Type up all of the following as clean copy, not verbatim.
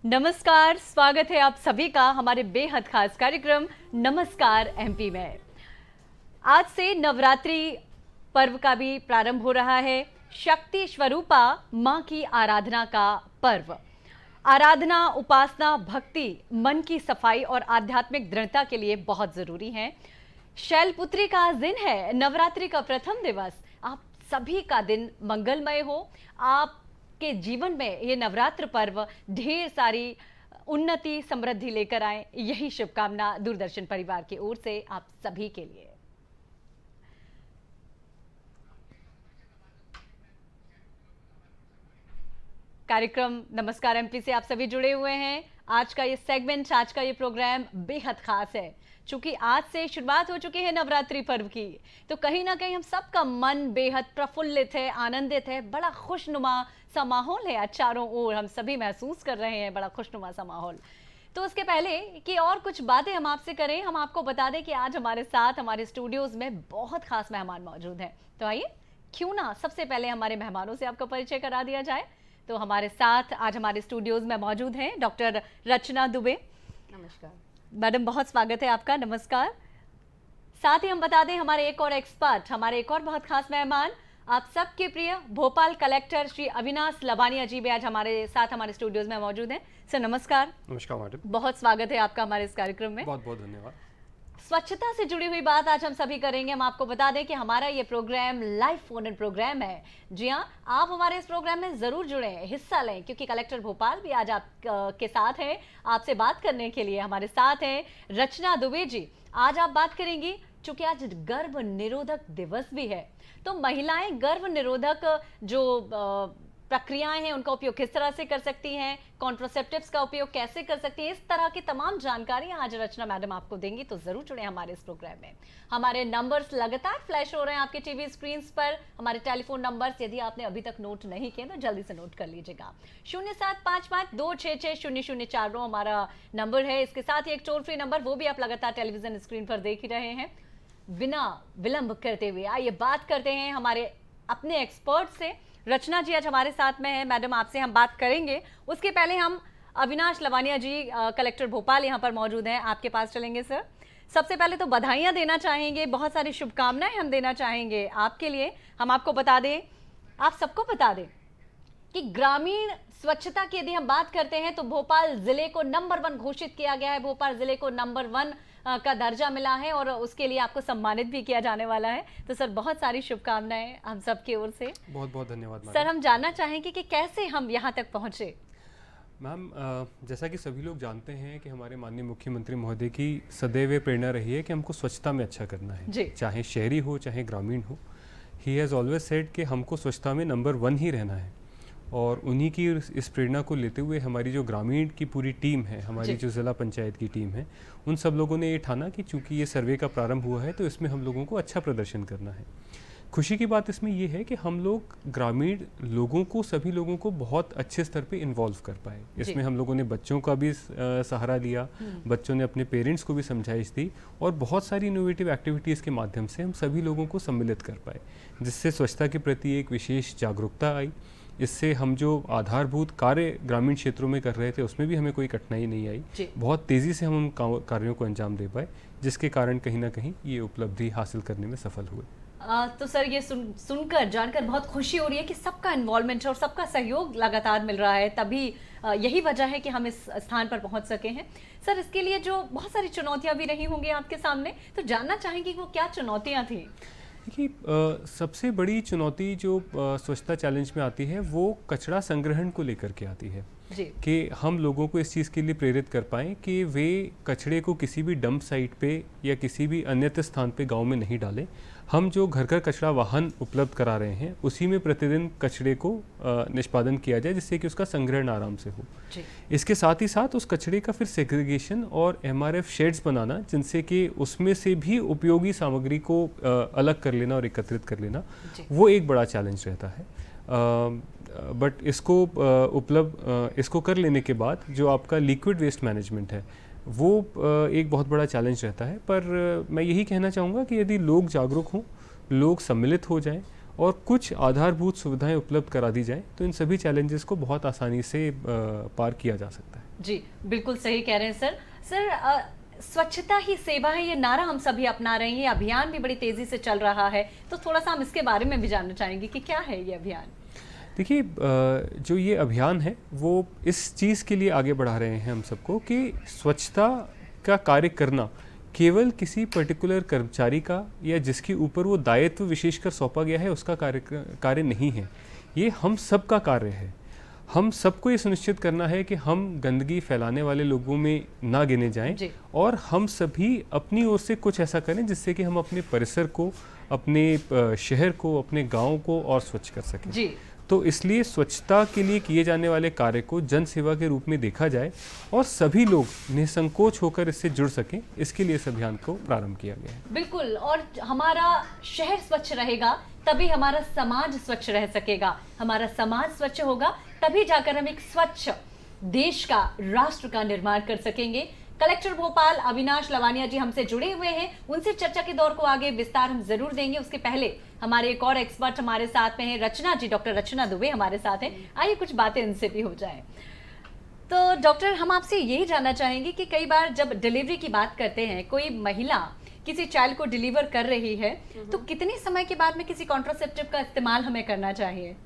नमस्कार, स्वागत है आप सभी का हमारे बेहद खास कार्यक्रम नमस्कार एमपी में। आज से नवरात्रि पर्व का भी प्रारंभ हो रहा है। शक्ति स्वरूपा मां की आराधना का पर्व। आराधना, उपासना, भक्ति मन की सफाई और आध्यात्मिक दृढ़ता के लिए बहुत जरूरी है। शैलपुत्री का आज दिन है, नवरात्रि का प्रथम दिवस। आप सभी का दिन मंगलमय हो। आपके जीवन में ये नवरात्र पर्व ढेर सारी उन्नति, समृद्धि लेकर आए, यही शुभकामना दूरदर्शन परिवार की ओर से आप सभी के लिए। कार्यक्रम नमस्कार एमपी से आप सभी जुड़े हुए हैं। आज का ये सेगमेंट, आज का ये प्रोग्राम बेहद खास है। चूंकि आज से शुरुआत हो चुकी है नवरात्रि पर्व की, तो कहीं ना कहीं हम सबका मन बेहद प्रफुल्लित है, आनंदित है। बड़ा खुशनुमा सा माहौल है, चारों ओर हम सभी महसूस कर रहे हैं बड़ा खुशनुमा सा माहौल। तो उसके पहले कि और कुछ बातें हम आपसे करें, हम आपको बता दें कि आज हमारे साथ हमारे स्टूडियोज में बहुत खास मेहमान मौजूद हैं। तो आइए, क्यों ना सबसे पहले हमारे मेहमानों से आपका परिचय करा दिया जाए। तो हमारे साथ आज हमारे स्टूडियोज में मौजूद हैं डॉक्टर रचना दुबे। नमस्कार मैडम, बहुत स्वागत है आपका। नमस्कार। साथ ही हम बता दें हमारे एक और एक्सपर्ट, हमारे एक और बहुत खास मेहमान, आप सबके प्रिय भोपाल कलेक्टर श्री अविनाश लबानिया जी भी आज हमारे साथ हमारे स्टूडियोज में मौजूद हैं। सर नमस्कार। नमस्कार मैडम, बहुत स्वागत है आपका हमारे इस कार्यक्रम में। बहुत बहुत धन्यवाद। स्वच्छता से जुड़ी हुई बात आज हम सभी करेंगे। हम आपको बता दें कि हमारा ये program live phone in program है। जी हाँ, आप हमारे इस प्रोग्राम में जरूर जुड़ें, हिस्सा लें, क्योंकि कलेक्टर भोपाल भी आज आप के साथ हैं। आपसे बात करने के लिए हमारे साथ हैं रचना दुबे जी। आज आप बात करेंगी, चूंकि आज गर्भ निरोधक दिवस भी है, तो महिलाएं गर्भ निरोधक जो प्रक्रियाएं हैं उनका उपयोग किस तरह से कर सकती हैं, कॉन्ट्रासेप्टिव्स का उपयोग कैसे कर सकती हैं, इस तरह की तमाम जानकारी आज रचना मैडम आपको देंगी। तो जरूर जुड़े हमारे इस प्रोग्राम में। हमारे नंबर्स लगातार फ्लैश हो रहे हैं आपके टीवी स्क्रीन पर। हमारे टेलीफोन नंबर्स यदि आपने अभी तक नोट नहीं किए तो जल्दी से नोट कर लीजिएगा। 0755-266-0049 हमारा नंबर है। इसके साथ ही एक टोल फ्री नंबर, वो भी आप लगातार टेलीविजन स्क्रीन पर देख ही रहे हैं। बिना विलंब करते हुए आइए बात करते हैं हमारे अपने एक्सपर्ट से। रचना जी आज हमारे साथ में है। मैडम, आपसे हम बात करेंगे, उसके पहले हम अविनाश लबानिया जी कलेक्टर भोपाल यहाँ पर मौजूद हैं, आपके पास चलेंगे। सर, सबसे पहले तो बधाइयाँ देना चाहेंगे, बहुत सारी शुभकामनाएं हम देना चाहेंगे आपके लिए। हम आपको बता दें, आप सबको बता दें कि ग्रामीण स्वच्छता की यदि हम बात करते हैं तो भोपाल जिले को नंबर 1 घोषित किया गया है। भोपाल जिले को नंबर 1 का दर्जा मिला है और उसके लिए आपको सम्मानित भी किया जाने वाला है। तो सर, बहुत सारी शुभकामनाएं हम सब की ओर से। बहुत बहुत धन्यवाद। सर, हम जानना चाहेंगे कि कैसे हम यहाँ तक पहुँचे। मैम, जैसा कि सभी लोग जानते हैं कि हमारे माननीय मुख्यमंत्री महोदय की सदैव प्रेरणा रही है कि हमको स्वच्छता में अच्छा करना है, चाहे शहरी हो चाहे ग्रामीण हो। ही हैज़ ऑलवेज सेड कि हमको स्वच्छता में नंबर 1 ही रहना है। और उन्हीं की इस प्रेरणा को लेते हुए हमारी जो ग्रामीण की पूरी टीम है, हमारी जो ज़िला पंचायत की टीम है, उन सब लोगों ने ये ठाना कि चूंकि ये सर्वे का प्रारंभ हुआ है तो इसमें हम लोगों को अच्छा प्रदर्शन करना है। खुशी की बात इसमें ये है कि हम लोग ग्रामीण लोगों को, सभी लोगों को बहुत अच्छे स्तर पे इन्वॉल्व कर पाए। इसमें हम लोगों ने बच्चों का भी सहारा लिया, बच्चों ने अपने पेरेंट्स को भी समझाइश दी और बहुत सारी इनोवेटिव एक्टिविटीज़ के माध्यम से हम सभी लोगों को सम्मिलित कर पाए, जिससे स्वच्छता के प्रति एक विशेष जागरूकता आई। इससे हम जो आधारभूत कार्य ग्रामीण क्षेत्रों में कर रहे थे उसमें भी हमें कोई कठिनाई नहीं आई। बहुत तेज़ी से हम उन कार्यों को अंजाम दे पाए, जिसके कारण कहीं ना कहीं ये उपलब्धि हासिल करने में सफल हुए। तो सर, ये सुनकर जानकर बहुत खुशी हो रही है कि सबका इन्वॉल्वमेंट है और सबका सहयोग लगातार मिल रहा है, तभी यही वजह है कि हम इस स्थान पर पहुंच सके हैं। सर, इसके लिए जो बहुत सारी चुनौतियां भी रही होंगी आपके सामने, तो जानना चाहेंगे कि वो क्या चुनौतियां थी। देखिए, सबसे बड़ी चुनौती जो स्वच्छता चैलेंज में आती है वो कचरा संग्रहण को लेकर के आती है कि हम लोगों को इस चीज़ के लिए प्रेरित कर पाएँ कि वे कचरे को किसी भी डंप साइट पे या किसी भी अन्यत्र स्थान पे गांव में नहीं डालें। हम जो घर घर कचरा वाहन उपलब्ध करा रहे हैं उसी में प्रतिदिन कचरे को निष्पादन किया जाए, जिससे कि उसका संग्रहण आराम से हो। इसके साथ ही साथ उस कचरे का फिर सेग्रीगेशन और MRF शेड्स बनाना, जिनसे कि उसमें से भी उपयोगी सामग्री को अलग कर लेना और एकत्रित कर लेना, वो एक बड़ा चैलेंज रहता है। बट इसको कर लेने के बाद जो आपका लिक्विड वेस्ट मैनेजमेंट है वो एक बहुत बड़ा चैलेंज रहता है। पर मैं यही कहना चाहूँगा कि यदि लोग जागरूक हों, लोग सम्मिलित हो जाएं और कुछ आधारभूत सुविधाएं उपलब्ध करा दी जाए तो इन सभी चैलेंजेस को बहुत आसानी से पार किया जा सकता है। जी बिल्कुल सही कह रहे हैं सर। स्वच्छता ही सेवा है, ये नारा हम सभी अपना रहे हैं, ये अभियान भी बड़ी तेजी से चल रहा है, तो थोड़ा सा हम इसके बारे में भी जानना चाहेंगे कि क्या है ये अभियान। देखिए, जो ये अभियान है वो इस चीज़ के लिए आगे बढ़ा रहे हैं हम सबको कि स्वच्छता का कार्य करना केवल किसी पर्टिकुलर कर्मचारी का या जिसके ऊपर वो दायित्व विशेषकर सौंपा गया है उसका कार्य नहीं है, ये हम सब का कार्य है। हम सबको ये सुनिश्चित करना है कि हम गंदगी फैलाने वाले लोगों में ना गिने जाएं और हम सभी अपनी ओर से कुछ ऐसा करें जिससे कि हम अपने परिसर को, अपने शहर को, अपने गांव को और स्वच्छ कर सकें जी। तो इसलिए स्वच्छता के लिए किए जाने वाले कार्य को जन सेवा के रूप में देखा जाए और सभी लोग निसंकोच होकर इससे जुड़ सकें, इसके लिए इस अभियान को प्रारंभ किया गया है। बिल्कुल, और हमारा शहर स्वच्छ रहेगा तभी हमारा समाज स्वच्छ रह सकेगा, हमारा समाज स्वच्छ होगा तभी जाकर हम एक स्वच्छ देश का, राष्ट्र का निर्माण कर सकेंगे। कलेक्टर भोपाल अविनाश लवानिया जी हमसे जुड़े हुए हैं, उनसे चर्चा के दौर को आगे विस्तार हम जरूर देंगे। उसके पहले हमारे एक और एक्सपर्ट हमारे साथ में है, रचना जी, डॉक्टर रचना दुबे हमारे साथ हैं। आइए कुछ बातें इनसे भी हो जाए। तो डॉक्टर, हम आपसे यही जानना चाहेंगे कि कई बार जब डिलीवरी की बात करते हैं, कोई महिला किसी चाइल्ड को डिलीवर कर रही है तो कितने समय के बाद में किसी कॉन्ट्रासेप्टिव का इस्तेमाल हमें करना चाहिए?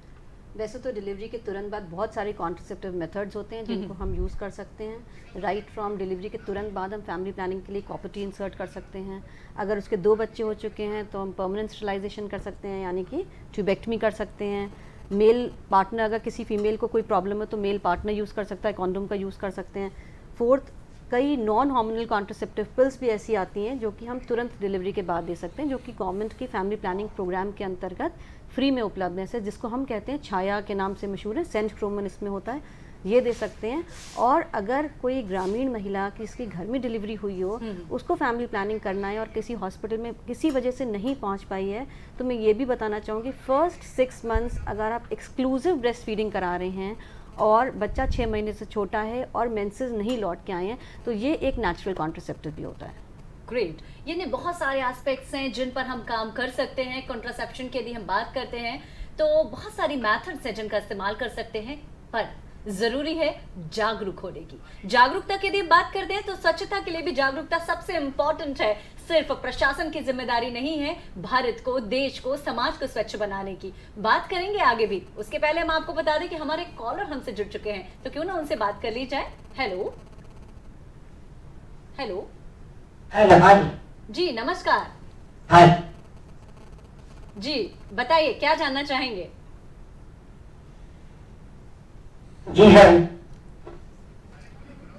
वैसे तो डिलीवरी के तुरंत बाद बहुत सारे कॉन्ट्रासेप्टिव मेथड्स होते हैं जिनको हम यूज़ कर सकते हैं। राइट फ्रॉम डिलीवरी के तुरंत बाद हम फैमिली प्लानिंग के लिए कॉपर-टी इंसर्ट कर सकते हैं। अगर उसके 2 बच्चे हो चुके हैं तो हम परमानेंट स्टरलाइजेशन कर सकते हैं, यानी कि ट्यूबेक्टमी कर सकते हैं। मेल पार्टनर, अगर किसी फीमेल को कोई प्रॉब्लम है तो मेल पार्टनर यूज़ कर सकता है, कॉन्डोम का यूज़ कर सकते हैं। 4th, कई नॉन हार्मोनल कॉन्ट्रासेप्टिव पिल्स भी ऐसी आती हैं जो कि हम तुरंत डिलीवरी के बाद दे सकते हैं, जो कि गवर्नमेंट की फैमिली प्लानिंग प्रोग्राम के अंतर्गत फ्री में उपलब्ध है, जिसको हम कहते हैं छाया के नाम से मशहूर है, सेंटक्रोमन इसमें होता है, ये दे सकते हैं। और अगर कोई ग्रामीण महिला किसकी घर में डिलीवरी हुई हो, उसको फैमिली प्लानिंग करना है और किसी हॉस्पिटल में किसी वजह से नहीं पहुंच पाई है, तो मैं ये भी बताना चाहूँगी, फर्स्ट 6 मंथ्स अगर आप एक्सक्लूसिव ब्रेस्ट फीडिंग करा रहे हैं और बच्चा 6 महीने से छोटा है और मेंसेस नहीं लौट के आए हैं, तो ये एक नेचुरल कॉन्ट्रासेप्टिव भी होता है। ग्रेट, ये बहुत सारे एस्पेक्ट्स हैं जिन पर हम काम कर सकते हैं। कॉन्ट्रासेप्शन के लिए हम बात करते हैं तो बहुत सारी मेथड्स हैं जिनका इस्तेमाल कर सकते हैं, पर जरूरी है जागरूक होने की। जागरूकता की यदि बात करते हैं तो स्वच्छता के लिए भी जागरूकता सबसे इंपॉर्टेंट है। सिर्फ प्रशासन की जिम्मेदारी नहीं है भारत को, देश को, समाज को स्वच्छ बनाने की। बात करेंगे आगे भी, उसके पहले हम आपको बता दें कि हमारे कॉलर हमसे जुड़ चुके हैं, तो क्यों ना उनसे बात कर ली जाए। हेलो हेलो जी, नमस्कार जी, बताइए क्या जानना चाहेंगे? जी सर,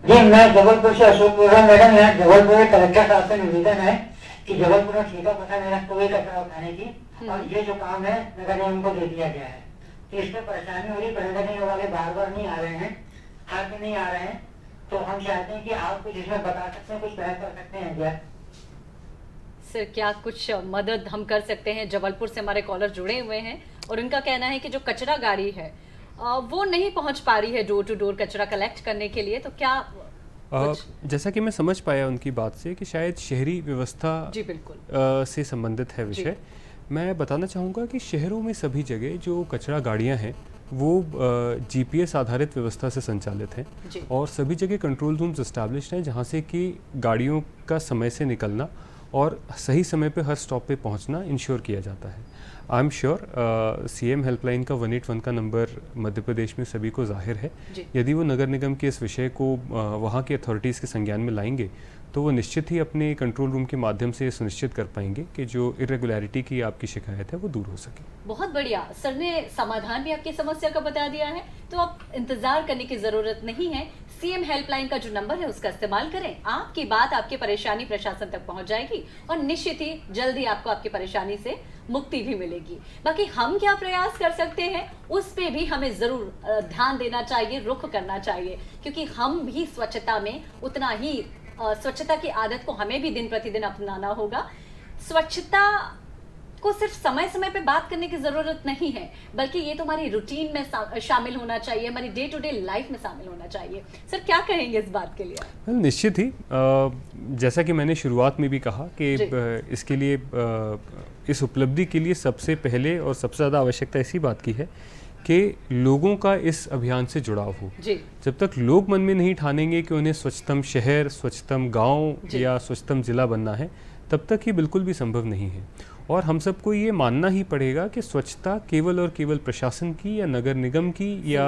जी मैं जबलपुर से अशोक बोल रहा हूँ। मैडम, यहाँ जबलपुर में कलेक्टर साहब से निवेदन है कि जबलपुर में ठीका पता मेरा कोई कचरा उठाने की, और ये जो काम है नगर निगम को दे दिया गया है, तो इसमें परेशानी हो रही। नगर निगम वाले बार बार नहीं आ रहे हैं, आज नहीं आ रहे हैं, तो हम चाहते हैं कि आप कुछ इसमें बता सकते हैं, कुछ पहल कर सकते हैं क्या? सर, क्या कुछ मदद हम कर सकते हैं? जबलपुर से हमारे कॉलर जुड़े हुए हैं और उनका कहना है कि जो कचरा गाड़ी है वो नहीं पहुंच पा रही है डोर टू डोर कचरा कलेक्ट करने के लिए, तो क्या जैसा कि मैं समझ पाया उनकी बात से कि शायद शहरी व्यवस्था जी बिल्कुल से संबंधित है विषय। मैं बताना चाहूँगा कि शहरों में सभी जगह जो कचरा गाड़ियाँ हैं वो GPS आधारित व्यवस्था से संचालित हैं और सभी जगह कंट्रोल रूम्स एस्टैब्लिश्ड हैं जहाँ से कि गाड़ियों का समय से निकलना और सही समय पे हर स्टॉप पे पहुंचना इंश्योर किया जाता है। I am sure CM helpline का 181 का नंबर मध्य प्रदेश में सभी को जाहिर है। यदि वो नगर निगम के इस विषय को वहाँ के अथॉरिटीज़ के संज्ञान में लाएंगे तो वो निश्चित ही अपने कंट्रोल रूम के माध्यम से सुनिश्चित कर पाएंगे कि जो इरेगुलरिटी की आपकी शिकायत है वो दूर हो सके। बहुत बढ़िया, सर ने समाधान भी आपकी समस्या का बता दिया है, तो अब इंतजार करने की जरूरत नहीं है। CM हेल्पलाइन का जो नंबर है उसका इस्तेमाल करें, आपकी बात, आपकी परेशानी प्रशासन तक पहुंच जाएगी और निश्चित ही जल्दी आपको आपकी परेशानी से मुक्ति भी मिलेगी। बाकी हम क्या प्रयास कर सकते हैं उस पे भी हमें जरूर ध्यान देना चाहिए, रुख करना चाहिए, क्योंकि हम भी स्वच्छता में उतना ही स्वच्छता की आदत को हमें भी दिन प्रतिदिन अपनाना होगा। स्वच्छता को सिर्फ समय समय पे बात करने की जरूरत नहीं है, बल्कि ये तो हमारी रूटीन में शामिल होना चाहिए, हमारी डे टू डे लाइफ में शामिल होना चाहिए। सर, क्या कहेंगे इस बात के लिए? निश्चित ही जैसा कि मैंने शुरुआत में भी कहा कि इसके लिए इस उपलब्धि के लिए सबसे पहले और सबसे ज़्यादा आवश्यकता इसी बात की है कि लोगों का इस अभियान से जुड़ाव हो। जब तक लोग मन में नहीं ठानेंगे कि उन्हें स्वच्छतम शहर, स्वच्छतम गांव या स्वच्छतम जिला बनना है, तब तक ये बिल्कुल भी संभव नहीं है। और हम सबको ये मानना ही पड़ेगा कि स्वच्छता केवल और केवल प्रशासन की या नगर निगम की या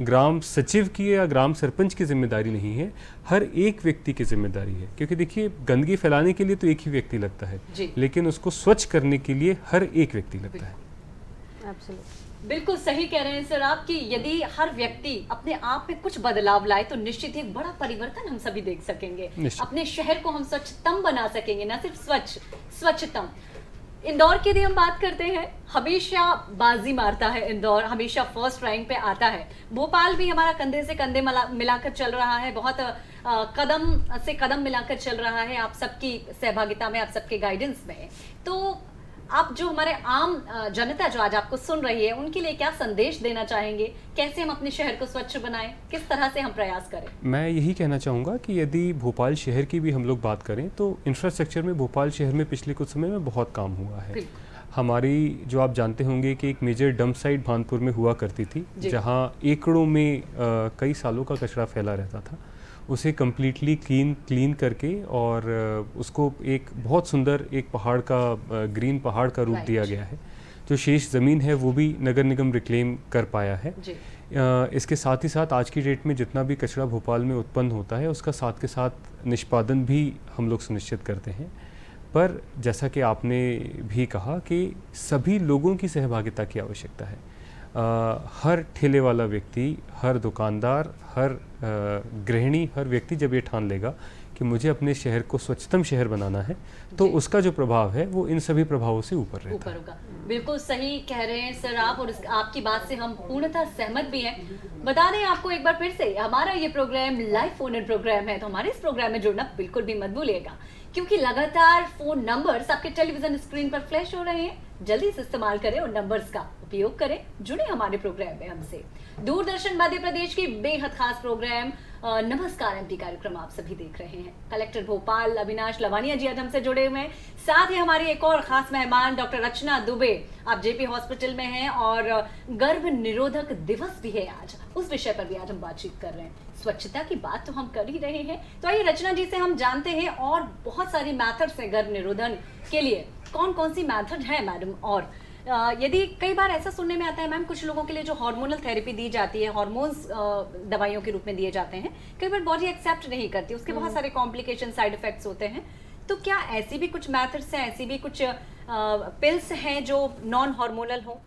ग्राम सचिव की या ग्राम सरपंच की जिम्मेदारी नहीं है, हर एक व्यक्ति की जिम्मेदारी है। क्योंकि देखिए, गंदगी फैलाने के लिए तो एक ही व्यक्ति लगता है, लेकिन उसको स्वच्छ करने के लिए हर एक व्यक्ति लगता है। बिल्कुल सही कह रहे हैं सर आप कि यदि हर व्यक्ति अपने आप में कुछ बदलाव लाए तो निश्चित ही एक बड़ा परिवर्तन हम सभी देख सकेंगे। अपने शहर को हम स्वच्छतम बना सकेंगे, ना सिर्फ स्वच्छतम। इंदौर की यदि हम बात करते हैं, हमेशा बाजी मारता है इंदौर, हमेशा फर्स्ट रैंक पे आता है। भोपाल भी हमारा कंधे से कंधे मिलाकर चल रहा है, बहुत कदम से कदम मिलाकर चल रहा है आप सबकी सहभागिता में, आप सबके गाइडेंस में। तो आप जो हमारे आम जनता जो आज आपको सुन रही है, उनके लिए क्या संदेश देना चाहेंगे? कैसे हम अपने शहर को स्वच्छ बनाएं, किस तरह से हम प्रयास करें? मैं यही कहना चाहूँगा कि यदि भोपाल शहर की भी हम लोग बात करें तो इंफ्रास्ट्रक्चर में भोपाल शहर में पिछले कुछ समय में बहुत काम हुआ है। हमारी, जो आप जानते होंगे कि एक मेजर डंप साइट भानपुर में हुआ करती थी, जहाँ एकड़ों में कई सालों का कचरा फैला रहता था, उसे कम्प्लीटली क्लीन करके और उसको एक बहुत सुंदर एक पहाड़ का, ग्रीन पहाड़ का रूप दिया गया है। जो शेष ज़मीन है वो भी नगर निगम रिक्लेम कर पाया है। इसके साथ ही साथ आज की डेट में जितना भी कचरा भोपाल में उत्पन्न होता है उसका साथ के साथ निष्पादन भी हम लोग सुनिश्चित करते हैं। पर जैसा कि आपने भी कहा कि सभी लोगों की सहभागिता की आवश्यकता है। हर ठेले वाला व्यक्ति, हर दुकानदार, हर गृहिणी, हर व्यक्ति जब ये ठान लेगा कि मुझे अपने शहर को स्वच्छतम शहर बनाना है, तो उसका जो प्रभाव है वो इन सभी प्रभावों से ऊपर रहता है। होगा। बिल्कुल सही कह रहे हैं सर आप, और आपकी बात से हम पूर्णतः सहमत भी हैं। बता दें आपको एक बार फिर से, हमारा ये program live phone in program है, तो हमारे इस प्रोग्राम में जुड़ना बिल्कुल भी मत भूलिएगा, क्योंकि लगातार फोन नंबर्स आपके टेलीविजन स्क्रीन पर फ्लैश हो रहे हैं। जल्दी से इस्तेमाल करें और नंबर्स का उपयोग करें, जुड़े हमारे प्रोग्राम में हमसे। दूरदर्शन मध्य प्रदेश की बेहद खास प्रोग्राम नमस्कार एमपी कार्यक्रम आप सभी देख रहे हैं। कलेक्टर भोपाल अविनाश लवानिया जी आज हमसे जुड़े हुए हैं। साथ ही हमारी एक और खास मेहमान डॉक्टर रचना दुबे, आप जेपी हॉस्पिटल में हैं और गर्भ निरोधक दिवस भी है आज, उस विषय पर भी आज हम बातचीत कर रहे हैं। स्वच्छता की बात तो हम कर ही रहे हैं, तो आइए रचना जी से हम जानते हैं और बहुत सारी मेथड्स हैं गर्भ निरोधन के लिए। कौन कौन सी मेथड है मैडम? और यदि कई बार ऐसा सुनने में आता है मैम, कुछ लोगों के लिए जो हार्मोनल थेरेपी दी जाती है, हार्मोन्स दवाइयों के रूप में दिए जाते हैं, कई बार बॉडी एक्सेप्ट नहीं करती, उसके बहुत सारे कॉम्प्लिकेशन, साइड इफेक्ट्स होते हैं। तो क्या ऐसी भी कुछ मेथड्स हैं, ऐसी भी कुछ पिल्स हैं जो नॉन हार्मोनल हो?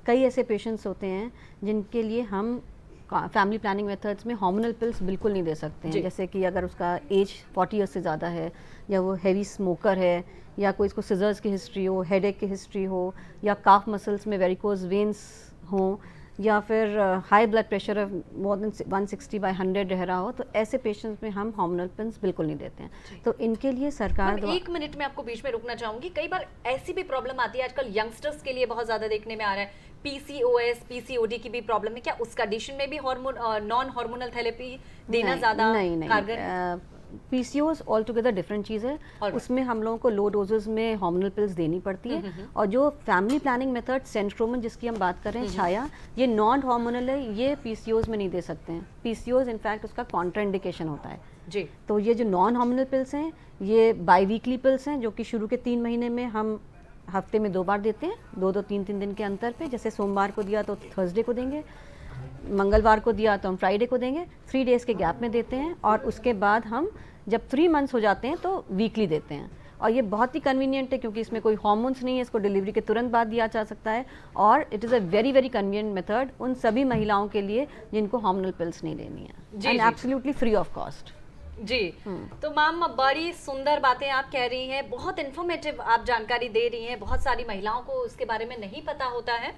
कई ऐसे पेशेंट्स होते हैं जिनके लिए हम फैमिली प्लानिंग मेथड्स में हार्मोनल पिल्स बिल्कुल नहीं दे सकते हैं। जैसे कि अगर उसका एज 40 ईयर्स से ज़्यादा है, या वो हैवी स्मोकर है, या कोई इसको सिजर्स की हिस्ट्री हो, हेडेक की हिस्ट्री हो, या काफ मसल्स में वेरिकोज वेन्स हो, या फिर high blood pressure more than 160/100 रह रहा हो, तो ऐसे पेशेंट्स में हम हार्मोनल पिल्स बिल्कुल नहीं देते हैं। तो इनके लिए सरकार एक मिनट में आपको बीच में रुकना चाहूंगी। कई बार ऐसी भी प्रॉब्लम आती है आजकल यंगस्टर्स के लिए बहुत ज्यादा देखने में आ रहा है, PCOS, PCOD की भी प्रॉब्लम है। क्या उस कंडीशन में भी नॉन हार्मोनल थेरेपी देना ज्यादा कारगर? PCOS ऑल टुगेदर डिफरेंट चीज़ है। उसमें हम लोगों को लो डोजेस में हार्मोनल पिल्स देनी पड़ती है। और जो फैमिली प्लानिंग मेथड सेंट्रोमन जिसकी हम बात कर रहे हैं, छाया, ये नॉन हार्मोनल है, ये PCOS में नहीं दे सकते हैं। PCOS इनफैक्ट उसका कॉन्ट्राइंडिकेशन होता है जी। तो ये जो नॉन हार्मोनल पिल्स हैं, ये बाई वीकली पिल्स हैं, जो कि शुरू के 3 महीने में हम हफ्ते में 2 बार देते हैं, 2-2, 3-3 दिन के अंतर पे। जैसे सोमवार को दिया तो थर्सडे को देंगे, मंगलवार को दिया तो हम फ्राइडे को देंगे, 3 डेज के गैप में देते हैं। और उसके बाद हम जब 3 मंथ्स हो जाते हैं तो वीकली देते हैं। और ये बहुत ही कन्वीनियंट है, क्योंकि इसमें कोई हार्मोन्स नहीं है, इसको डिलीवरी के तुरंत बाद दिया जा सकता है। और it is a very very convenient method उन सभी महिलाओं के लिए जिनको हार्मोनल पिल्स नहीं लेनी है, and absolutely free of cost ji. तो मैम बड़ी सुंदर बातें आप कह रही हैं, बहुत इन्फॉर्मेटिव आप जानकारी दे रही हैं, बहुत सारी महिलाओं को उसके बारे में नहीं पता होता है।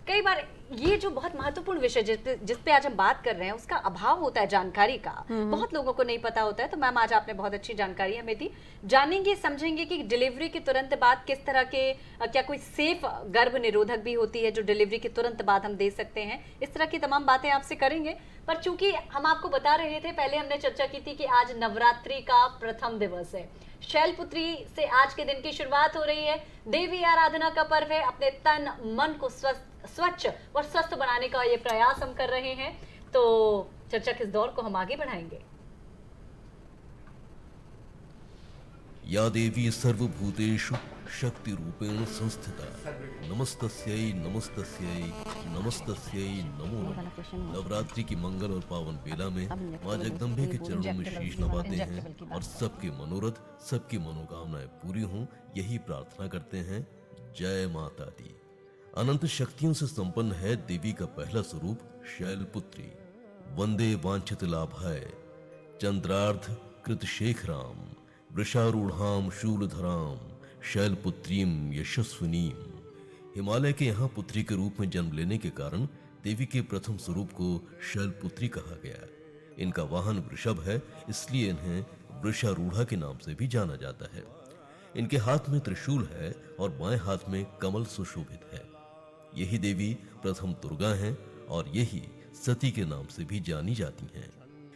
कई बार ये जो बहुत महत्वपूर्ण विषय जिस पे आज हम बात कर रहे हैं उसका अभाव होता है जानकारी का, बहुत लोगों को नहीं पता होता है। तो मैम आज आपने बहुत अच्छी जानकारी हमें दी। जानेंगे समझेंगे कि डिलीवरी के तुरंत बाद किस तरह के क्या कोई सेफ गर्भ निरोधक भी होती है जो डिलीवरी के तुरंत बाद हम दे सकते हैं, इस तरह की तमाम बातें आपसे करेंगे। पर चूंकि हम आपको बता रहे थे, पहले हमने चर्चा की थी कि आज नवरात्रि का प्रथम दिवस है, शैलपुत्री से आज के दिन की शुरुआत हो रही है। देवी आराधना का पर्व है, अपने तन मन को स्वच्छ और स्वस्थ बनाने का ये प्रयास हम कर रहे हैं। तो चर्चा के इस दौर को हम आगे बढ़ाएंगे। या देवी सर्वभूतेषु शक्ति रूपेण संस्थिता नमस्तस्यै नमस्तस्यै नमस्तस्यै नमो नमः। नवरात्रि की मंगल और पावन बेला में मां जगदम्बे के चरणों में शीश नवाते हैं और सबके मनोरथ सबकी मनोकामनाएं पूरी हों, यही प्रार्थना करते हैं। जय माता दी। अनंत शक्तियों से संपन्न है देवी का पहला स्वरूप शैलपुत्री। वंदे वांछित लाभाय चंद्रार्ध कृत शेखराम वृषारूढ़ाम शूलधराम शैलपुत्रीम यशस्विनीम। हिमालय के यहाँ पुत्री के रूप में जन्म लेने के कारण देवी के प्रथम स्वरूप को शैलपुत्री कहा गया। इनका वाहन वृषभ है, इसलिए इन्हें वृषारूढ़ा के नाम से भी जाना जाता है। इनके हाथ में त्रिशूल है और बाएं हाथ में कमल सुशोभित है। यही देवी प्रथम दुर्गा हैं और यही सती के नाम से भी जानी जाती हैं।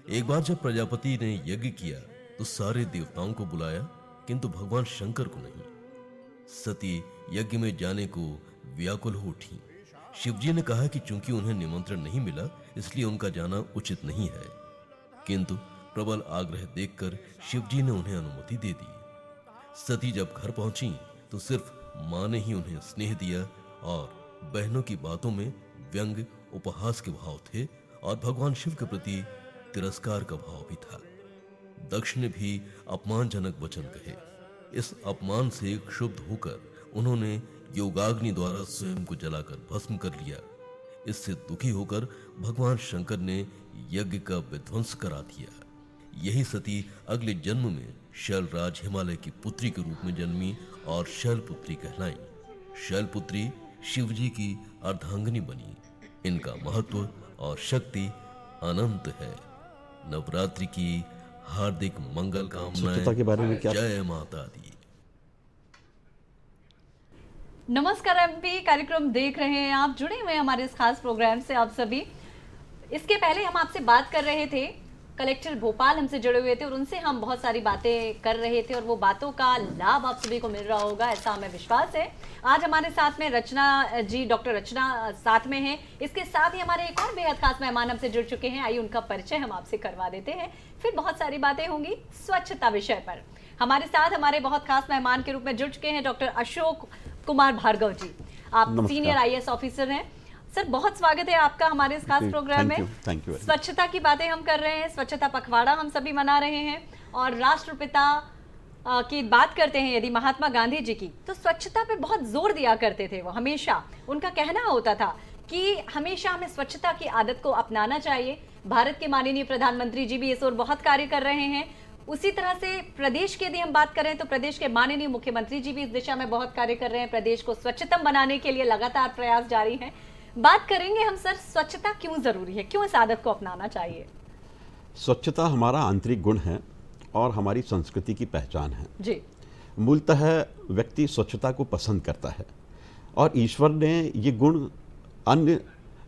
एक बार जब प्रजापति ने यज्ञ किया तो सारे देवताओं को बुलाया, किंतु भगवान शंकर को नहीं। सती यज्ञ में जाने को व्याकुल हो उठी। शिवजी ने कहा कि चूंकि उन्हें निमंत्रण नहीं मिला इसलिए उनका जाना उचित नहीं है, किंतु प्रबल आग्रह देखकर शिवजी ने उन्हें अनुमति दे दी। सती जब घर पहुंची तो सिर्फ मां ने ही उन्हें स्नेह दिया और बहनों की बातों में व्यंग उपहास के भाव थे और भगवान शिव के प्रति तिरस्कार का भाव भी था। दक्ष ने भी अपमानजनक वचन कहे। इस अपमान से क्षुब्ध होकर उन्होंने योगाग्नि द्वारा स्वयं को जलाकर भस्म कर लिया। इससे दुखी होकर भगवान शंकर ने यज्ञ का विध्वंस करा दिया। यही सती अगले जन्म में शैलराज हिमालय की पुत्री के रूप में जन्मी और शैलपुत्री कहलाई। शैलपुत्री शिवजी की अर्धांगिनी बनी। इनका महत्व और शक्ति अनंत है। नवरात्रि की हार्दिक मंगल कामनाएं। के बारे में क्या? जय माता दी। नमस्कार एमपी कार्यक्रम देख रहे हैं आप, जुड़े हुए हैं हमारे इस खास प्रोग्राम से आप सभी। इसके पहले हम आपसे बात कर रहे थे, कलेक्टर भोपाल हमसे जुड़े हुए थे और उनसे हम बहुत सारी बातें कर रहे थे और वो बातों का लाभ आप सभी को मिल रहा होगा, ऐसा हमें विश्वास है। आज हमारे साथ में रचना जी, डॉक्टर रचना साथ में हैं। इसके साथ ही हमारे एक और बेहद खास मेहमान हमसे जुड़ चुके हैं, आइए उनका परिचय हम आपसे करवा देते हैं। फिर बहुत सारी बातें होंगी स्वच्छता विषय पर। हमारे साथ हमारे बहुत खास मेहमान के रूप में जुड़ चुके हैं डॉक्टर अशोक कुमार भार्गव जी। आप सीनियर IAS ऑफिसर हैं। सर बहुत स्वागत है आपका हमारे इस खास प्रोग्राम में। Thank you. स्वच्छता की बातें हम कर रहे हैं, स्वच्छता पखवाड़ा हम सभी मना रहे हैं और राष्ट्रपिता की बात करते हैं यदि महात्मा गांधी जी की, तो स्वच्छता पे बहुत जोर दिया करते थे वो हमेशा। उनका कहना होता था कि हमेशा हमें स्वच्छता की आदत को अपनाना चाहिए। भारत के माननीय प्रधानमंत्री जी भी इस ओर बहुत कार्य कर रहे हैं। उसी तरह से प्रदेश की यदि हम बात करें तो प्रदेश के माननीय मुख्यमंत्री जी भी इस दिशा में बहुत कार्य कर रहे हैं। प्रदेश को स्वच्छतम बनाने के लिए लगातार प्रयास जारी हैं। बात करेंगे हम सर, स्वच्छता क्यों जरूरी है, क्यों इस आदत को अपनाना चाहिए? स्वच्छता हमारा आंतरिक गुण है और हमारी संस्कृति की पहचान है जी। मूलतः व्यक्ति स्वच्छता को पसंद करता है और ईश्वर ने ये गुण अन्य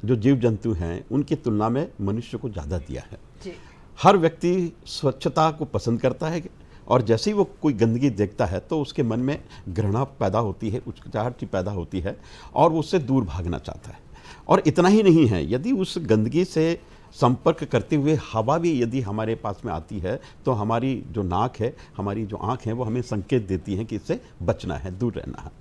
जो जीव जंतु हैं उनकी तुलना में मनुष्य को ज़्यादा दिया है जी। हर व्यक्ति स्वच्छता को पसंद करता है और जैसे ही वो कोई गंदगी देखता है तो उसके मन में घृणा पैदा होती है, उचकिचाहट पैदा होती है और वो उससे दूर भागना चाहता है। और इतना ही नहीं है, यदि उस गंदगी से संपर्क करते हुए हवा भी यदि हमारे पास में आती है तो हमारी जो नाक है, हमारी जो आँख है, वो हमें संकेत देती हैं कि इससे बचना है, दूर रहना है।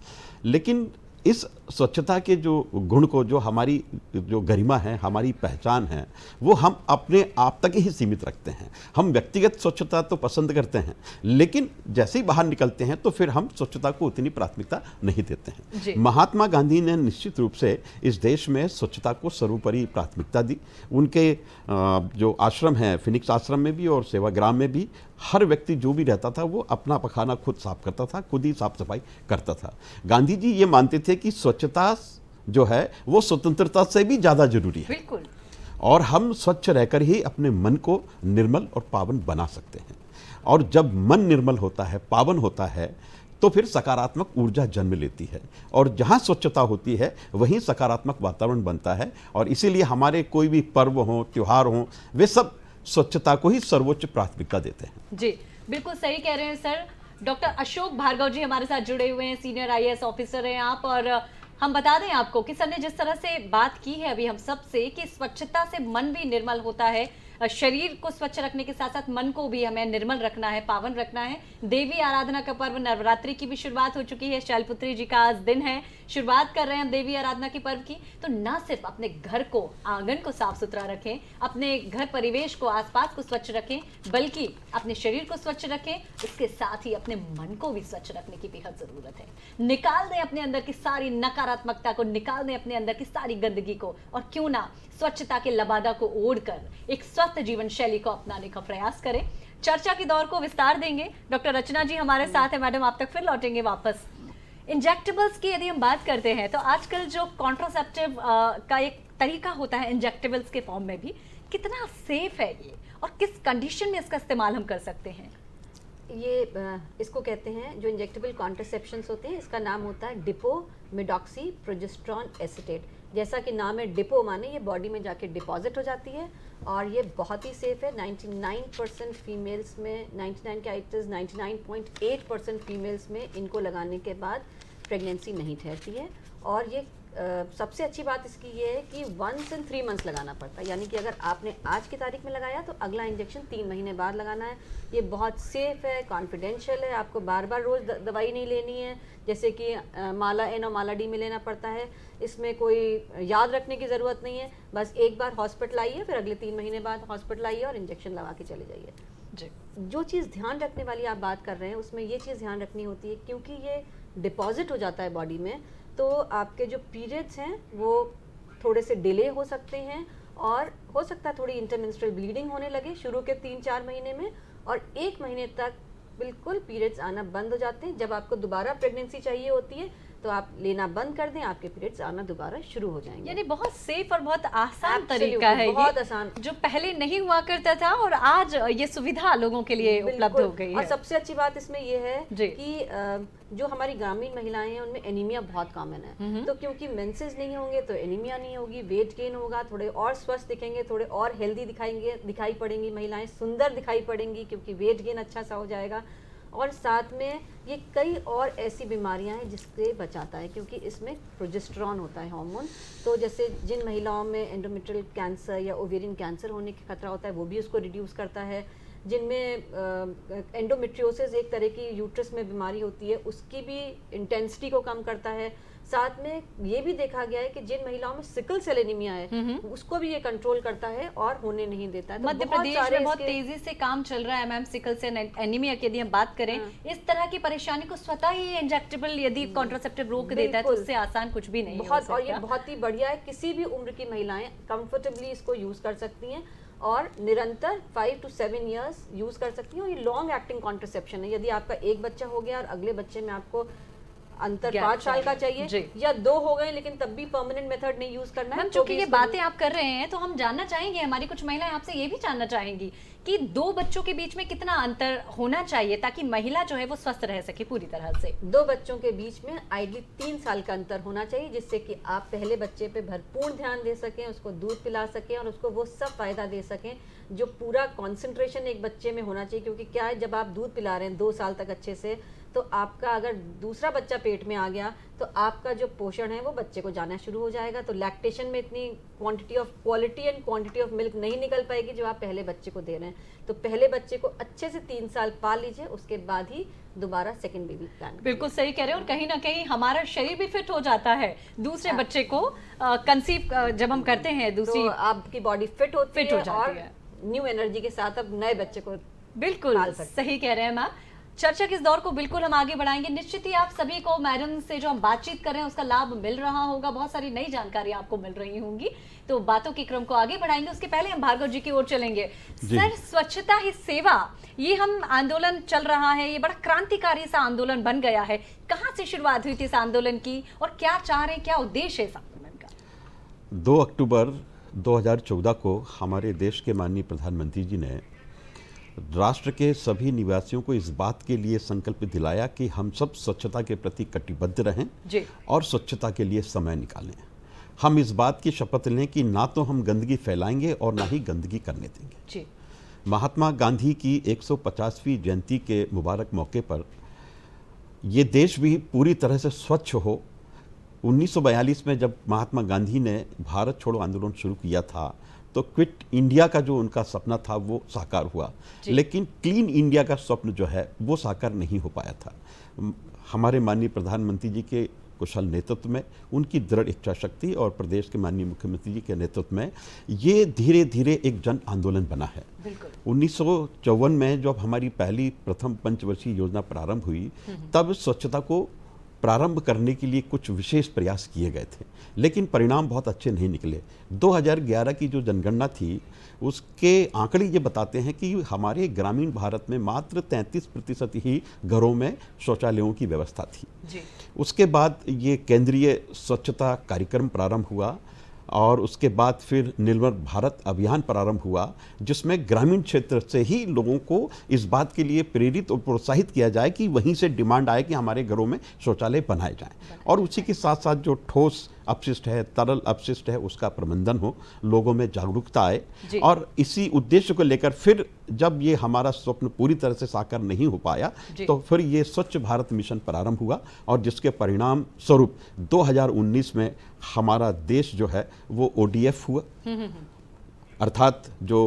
लेकिन इस स्वच्छता के जो गुण को, जो हमारी जो गरिमा है, हमारी पहचान है, वो हम अपने आप तक ही सीमित रखते हैं। हम व्यक्तिगत स्वच्छता तो पसंद करते हैं लेकिन जैसे ही बाहर निकलते हैं तो फिर हम स्वच्छता को उतनी प्राथमिकता नहीं देते हैं। महात्मा गांधी ने निश्चित रूप से इस देश में स्वच्छता को सर्वोपरि प्राथमिकता दी। उनके जो आश्रम है, फिनिक्स आश्रम में भी और सेवाग्राम में भी हर व्यक्ति जो भी रहता था वो अपना पखाना खुद साफ करता था, खुद ही साफ सफाई करता था। गांधी जी ये मानते थे कि स्वच्छता जो है वो स्वतंत्रता से भी ज़्यादा जरूरी है। बिल्कुल। और हम स्वच्छ रहकर ही अपने मन को निर्मल और पावन बना सकते हैं। और जब मन निर्मल होता है, पावन होता है, तो फिर सकारात्मक ऊर्जा जन्म लेती है। और जहाँ स्वच्छता होती है वहीं सकारात्मक वातावरण बनता है। और इसीलिए हमारे कोई भी पर्व हो, त्योहार हो, वे सब स्वच्छता को ही सर्वोच्च प्राथमिकता देते हैं। जी बिल्कुल सही कह रहे हैं सर। डॉक्टर अशोक भार्गव जी हमारे साथ जुड़े हुए हैं, सीनियर IAS ऑफिसर हैं आप। और हम बता दें आपको कि सर ने जिस तरह से बात की है अभी हम सबसे कि स्वच्छता से मन भी निर्मल होता है, शरीर को स्वच्छ रखने के साथ साथ मन को भी हमें निर्मल रखना है, पावन रखना है। देवी आराधना का पर्व नवरात्रि की भी शुरुआत हो चुकी है, शैलपुत्री जी का आज दिन है, शुरुआत कर रहे हैं हम देवी आराधना के पर्व की। तो ना सिर्फ अपने घर को, आंगन को साफ सुथरा रखें, अपने घर परिवेश को, आसपास को स्वच्छ रखें, बल्कि अपने शरीर को स्वच्छ रखें, इसके साथ ही अपने मन को भी स्वच्छ रखने की बेहद जरूरत है। निकाल दें अपने अंदर की सारी नकारात्मकता को, निकाल दें अपने अंदर की सारी गंदगी को, और क्यों ना स्वच्छता के लबादा को ओढ़कर एक स्वस्थ जीवन शैली को अपनाने का प्रयास करें। चर्चा के दौर को विस्तार देंगे। डॉक्टर रचना जी हमारे साथ है। मैडम आप तक फिर लौटेंगे वापस। इंजेक्टेबल्स की यदि हम बात करते हैं तो आजकल जो कॉन्ट्रासेप्टिव का एक तरीका होता है इंजेक्टेबल्स के फॉर्म में भी, कितना सेफ है ये और किस कंडीशन में इसका इस्तेमाल हम कर सकते हैं? ये इसको कहते हैं, जो इंजेक्टेबल कॉन्ट्रासेप्शंस होते हैं, इसका नाम होता है डिपो मिडॉक्सी प्रोजेस्टेरॉन एसीटेट। जैसा कि नाम है डिपो, माने ये बॉडी में जाके डिपॉजिट हो जाती है और ये बहुत ही सेफ है। 99% फीमेल्स में, 99 क्या इट इज़ 99.8% फीमेल्स में इनको लगाने के बाद प्रेगनेंसी नहीं ठहरती है। और ये सबसे अच्छी बात इसकी ये है कि 1 in 3 months लगाना पड़ता है, यानी कि अगर आपने आज की तारीख में लगाया तो अगला इंजेक्शन 3 महीने बाद लगाना है। ये बहुत सेफ है, कॉन्फिडेंशियल है, आपको बार बार रोज़ दवाई नहीं लेनी है, जैसे कि माला N और माला D में लेना पड़ता है। इसमें कोई याद रखने की ज़रूरत नहीं है, बस एक बार हॉस्पिटल आइए, फिर अगले 3 महीने बाद हॉस्पिटल आइए और इंजेक्शन लगा के चले जाइए। जी। जो चीज़ ध्यान रखने वाली आप बात कर रहे हैं उसमें ये चीज़ ध्यान रखनी होती है, क्योंकि ये डिपॉजिट हो जाता है बॉडी में, तो आपके जो पीरियड्स हैं वो थोड़े से डिले हो सकते हैं और हो सकता है थोड़ी इंटरमेंस्ट्रुअल ब्लीडिंग होने लगे शुरू के 3-4 महीने में, और 1 महीने तक बिल्कुल पीरियड्स आना बंद हो जाते हैं। जब आपको दोबारा प्रेगनेंसी चाहिए होती है तो आप लेना बंद कर दें, आपके पीरियड्स आना दोबारा शुरू हो जाएंगे। यानी बहुत सेफ और बहुत आसान तरीका है, बहुत आसान, जो पहले नहीं हुआ करता था और आज ये सुविधा लोगों के लिए उपलब्ध हो गई है। और सबसे अच्छी बात इसमें ये है जी। कि जो हमारी ग्रामीण महिलाएं हैं उनमें एनीमिया बहुत कॉमन है, तो क्योंकि मेंसेस नहीं होंगे तो एनीमिया नहीं होगी, वेट गेन होगा, थोड़े और स्वस्थ दिखेंगे, थोड़े और हेल्दी दिखाई पड़ेंगी महिलाएं, सुंदर दिखाई पड़ेंगी क्योंकि वेट गेन अच्छा सा हो जाएगा। और साथ में ये कई और ऐसी बीमारियां हैं जिससे बचाता है, क्योंकि इसमें प्रोजेस्टेरॉन होता है हार्मोन। तो जैसे जिन महिलाओं में एंडोमेट्रियल कैंसर या ओवेरियन कैंसर होने का खतरा होता है वो भी उसको रिड्यूस करता है। जिनमें एंडोमेट्रियोसिस एक तरह की यूट्रस में बीमारी होती है उसकी भी इंटेंसिटी को कम करता है। साथ में ये भी देखा गया है कि जिन महिलाओं में सिकल सेल एनीमिया है उसको भी ये कंट्रोल करता है और होने नहीं देता है। तो मध्य प्रदेश में बहुत तेजी से काम चल रहा है मैम सिकल सेल एनीमिया की यदि हम बात करें। इस तरह की परेशानी को स्वतः ही इंजेक्टेबल यदि कॉन्ट्रासेप्टिव रोक देता है तो उससे आसान कुछ भी नहीं हो सकता। और ये बहुत ही बढ़िया है, किसी भी उम्र की महिलाएं कंफर्टेबली इसको यूज कर सकती हैं और निरंतर 5 to 7 years यूज कर सकती हैं। और ये लॉन्ग एक्टिंग कॉन्ट्रासेप्शन है। यदि आपका एक बच्चा हो गया और अगले बच्चे में आपको अंतर 5 साल का चाहिए या 2 हो गए लेकिन तब भी परमानेंट मेथड नहीं यूज करना है। चूंकि ये बातें आप कर रहे हैं तो हम जानना चाहेंगे, हमारी कुछ महिलाएं आपसे ये भी जानना चाहेंगी कि 2 बच्चों के बीच में कितना अंतर होना चाहिए ताकि महिला जो है वो स्वस्थ रह सके पूरी तरह से। 2 बच्चों के बीच में आइडली 3 साल का अंतर होना चाहिए, जिससे कि आप पहले बच्चे पे भरपूर ध्यान दे सकें, उसको दूध पिला सकें और उसको वो सब फायदा दे सकें जो पूरा कंसंट्रेशन एक बच्चे में होना चाहिए। क्योंकि क्या है, जब आप दूध पिला रहे हैं 2 साल तक अच्छे से, तो आपका अगर दूसरा बच्चा पेट में आ गया तो आपका जो पोषण है वो बच्चे को जाना शुरू हो जाएगा। तो लैक्टेशन में इतनी quality and quantity of milk नहीं निकल पाएगी जो आप पहले बच्चे को दे रहे हैं। तो पहले बच्चे को अच्छे से 3 साल पाल लीजिए, उसके बाद ही दोबारा सेकंड बेबी प्लान। बिल्कुल सही कह रहे हैं। और कहीं ना कहीं हमारा शरीर भी फिट हो जाता है दूसरे बच्चे को कंसीव जब हम करते हैं, दूसरी तो आपकी बॉडी फिट हो जाती है, न्यू एनर्जी के साथ अब नए बच्चे को बिल्कुल सही कह रहे हैं मैम। चर्चा के इस दौर को बिल्कुल हम आगे बढ़ाएंगे। निश्चित ही आप सभी को मैडम से जो हम बातचीत कर रहे हैं उसका लाभ मिल रहा होगा, बहुत सारी नई जानकारी आपको मिल रही होंगी। तो बातों के क्रम को आगे बढ़ाएंगे, उसके पहले हम भार्गव जी की ओर चलेंगे। सर, स्वच्छता ही सेवा, ये हम आंदोलन चल रहा है, ये बड़ा क्रांतिकारी सा आंदोलन बन गया है। कहाँ से शुरुआत हुई थी इस आंदोलन की और क्या चाह रहे हैं, क्या उद्देश्य है इसका? 2 अक्टूबर 2014 को हमारे देश के माननीय प्रधानमंत्री जी ने राष्ट्र के सभी निवासियों को इस बात के लिए संकल्प दिलाया कि हम सब स्वच्छता के प्रति कटिबद्ध रहें जी। और स्वच्छता के लिए समय निकालें। हम इस बात की शपथ लें कि ना तो हम गंदगी फैलाएंगे और ना ही गंदगी करने देंगे जी। महात्मा गांधी की 150वीं जयंती के मुबारक मौके पर ये देश भी पूरी तरह से स्वच्छ हो। 1942 में जब महात्मा गांधी ने भारत छोड़ो आंदोलन शुरू किया था तो क्विट इंडिया का जो उनका सपना था वो साकार हुआ, लेकिन क्लीन इंडिया का स्वप्न जो है वो साकार नहीं हो पाया था। हमारे माननीय प्रधानमंत्री जी के कुशल नेतृत्व में, उनकी दृढ़ इच्छा शक्ति और प्रदेश के माननीय मुख्यमंत्री जी के नेतृत्व में ये धीरे धीरे एक जन आंदोलन बना है। 1954 में जब हमारी पहली प्रथम पंचवर्षीय योजना प्रारंभ हुई तब स्वच्छता को प्रारंभ करने के लिए कुछ विशेष प्रयास किए गए थे, लेकिन परिणाम बहुत अच्छे नहीं निकले। 2011 की जो जनगणना थी उसके आंकड़े ये बताते हैं कि हमारे ग्रामीण भारत में मात्र 33% ही घरों में शौचालयों की व्यवस्था थी जी। उसके बाद ये केंद्रीय स्वच्छता कार्यक्रम प्रारंभ हुआ और उसके बाद फिर निर्मल भारत अभियान प्रारंभ हुआ, जिसमें ग्रामीण क्षेत्र से ही लोगों को इस बात के लिए प्रेरित और प्रोत्साहित किया जाए कि वहीं से डिमांड आए कि हमारे घरों में शौचालय बनाए जाएं और उसी के साथ साथ जो ठोस अपशिष्ट है, तरल अपशिष्ट है, उसका प्रबंधन हो, लोगों में जागरूकता आए। और इसी उद्देश्य को लेकर फिर जब ये हमारा स्वप्न पूरी तरह से साकार नहीं हो पाया तो फिर ये स्वच्छ भारत मिशन प्रारंभ हुआ और जिसके परिणाम स्वरूप 2019 में हमारा देश जो है वो ODF हुआ, अर्थात जो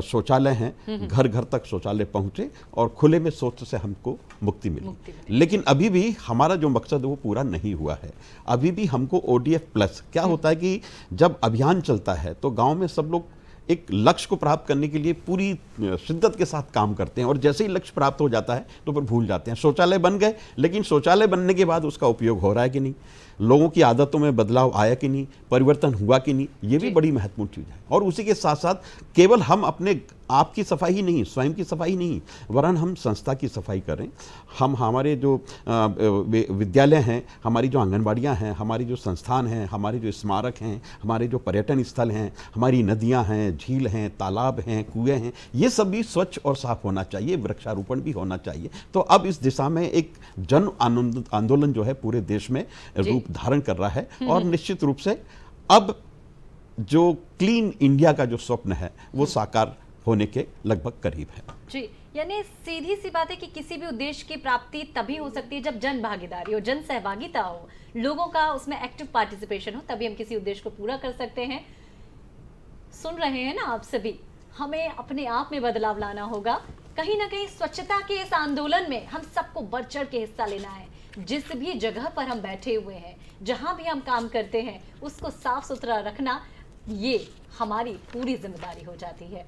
शौचालय हैं घर घर तक शौचालय पहुंचे और खुले में शौच से हमको मुक्ति मिली। लेकिन अभी भी हमारा जो मकसद है वो पूरा नहीं हुआ है। अभी भी हमको ODF प्लस, क्या होता है कि जब अभियान चलता है तो गांव में सब लोग एक लक्ष्य को प्राप्त करने के लिए पूरी शिद्दत के साथ काम करते हैं और जैसे ही लक्ष्य प्राप्त हो जाता है तो फिर भूल जाते हैं। शौचालय बन गए, लेकिन शौचालय बनने के बाद उसका उपयोग हो रहा है कि नहीं, लोगों की आदतों में बदलाव आया कि नहीं, परिवर्तन हुआ कि नहीं, ये भी बड़ी महत्वपूर्ण चीज़ है। और उसी के साथ साथ केवल हम अपने आप की सफाई ही नहीं, स्वयं की सफाई नहीं, वरन हम संस्था की सफाई करें। हम हमारे जो विद्यालय हैं, हमारी जो आंगनबाड़ियाँ हैं, हमारी जो संस्थान हैं, हमारे जो स्मारक हैं, हमारे जो पर्यटन स्थल हैं, हमारी नदियाँ हैं, झील हैं, तालाब हैं, कुएँ हैं, ये सब भी स्वच्छ और साफ होना चाहिए, वृक्षारोपण भी होना चाहिए। तो अब इस दिशा में एक जन आंदोलन जो है पूरे देश में रूप धारण कर रहा है और निश्चित रूप से अब जो क्लीन इंडिया का जो स्वप्न है वो साकार होने के लगभग करीब है जी। यानी सीधी सी बात है कि किसी भी उद्देश्य की प्राप्ति तभी हो सकती है जब जन भागीदारी हो, जन सहभागिता हो, लोगों का उसमें एक्टिव पार्टिसिपेशन हो, तभी हम किसी उद्देश्य को पूरा कर सकते हैं। सुन रहे हैं ना आप सभी, हमें अपने आप में बदलाव लाना होगा। कहीं ना कहीं स्वच्छता के इस आंदोलन में हम सबको बढ़ चढ़ के हिस्सा लेना है। जिस भी जगह पर हम बैठे हुए हैं, जहां भी हम काम करते हैं, उसको साफ सुथरा रखना ये हमारी पूरी जिम्मेदारी हो जाती है।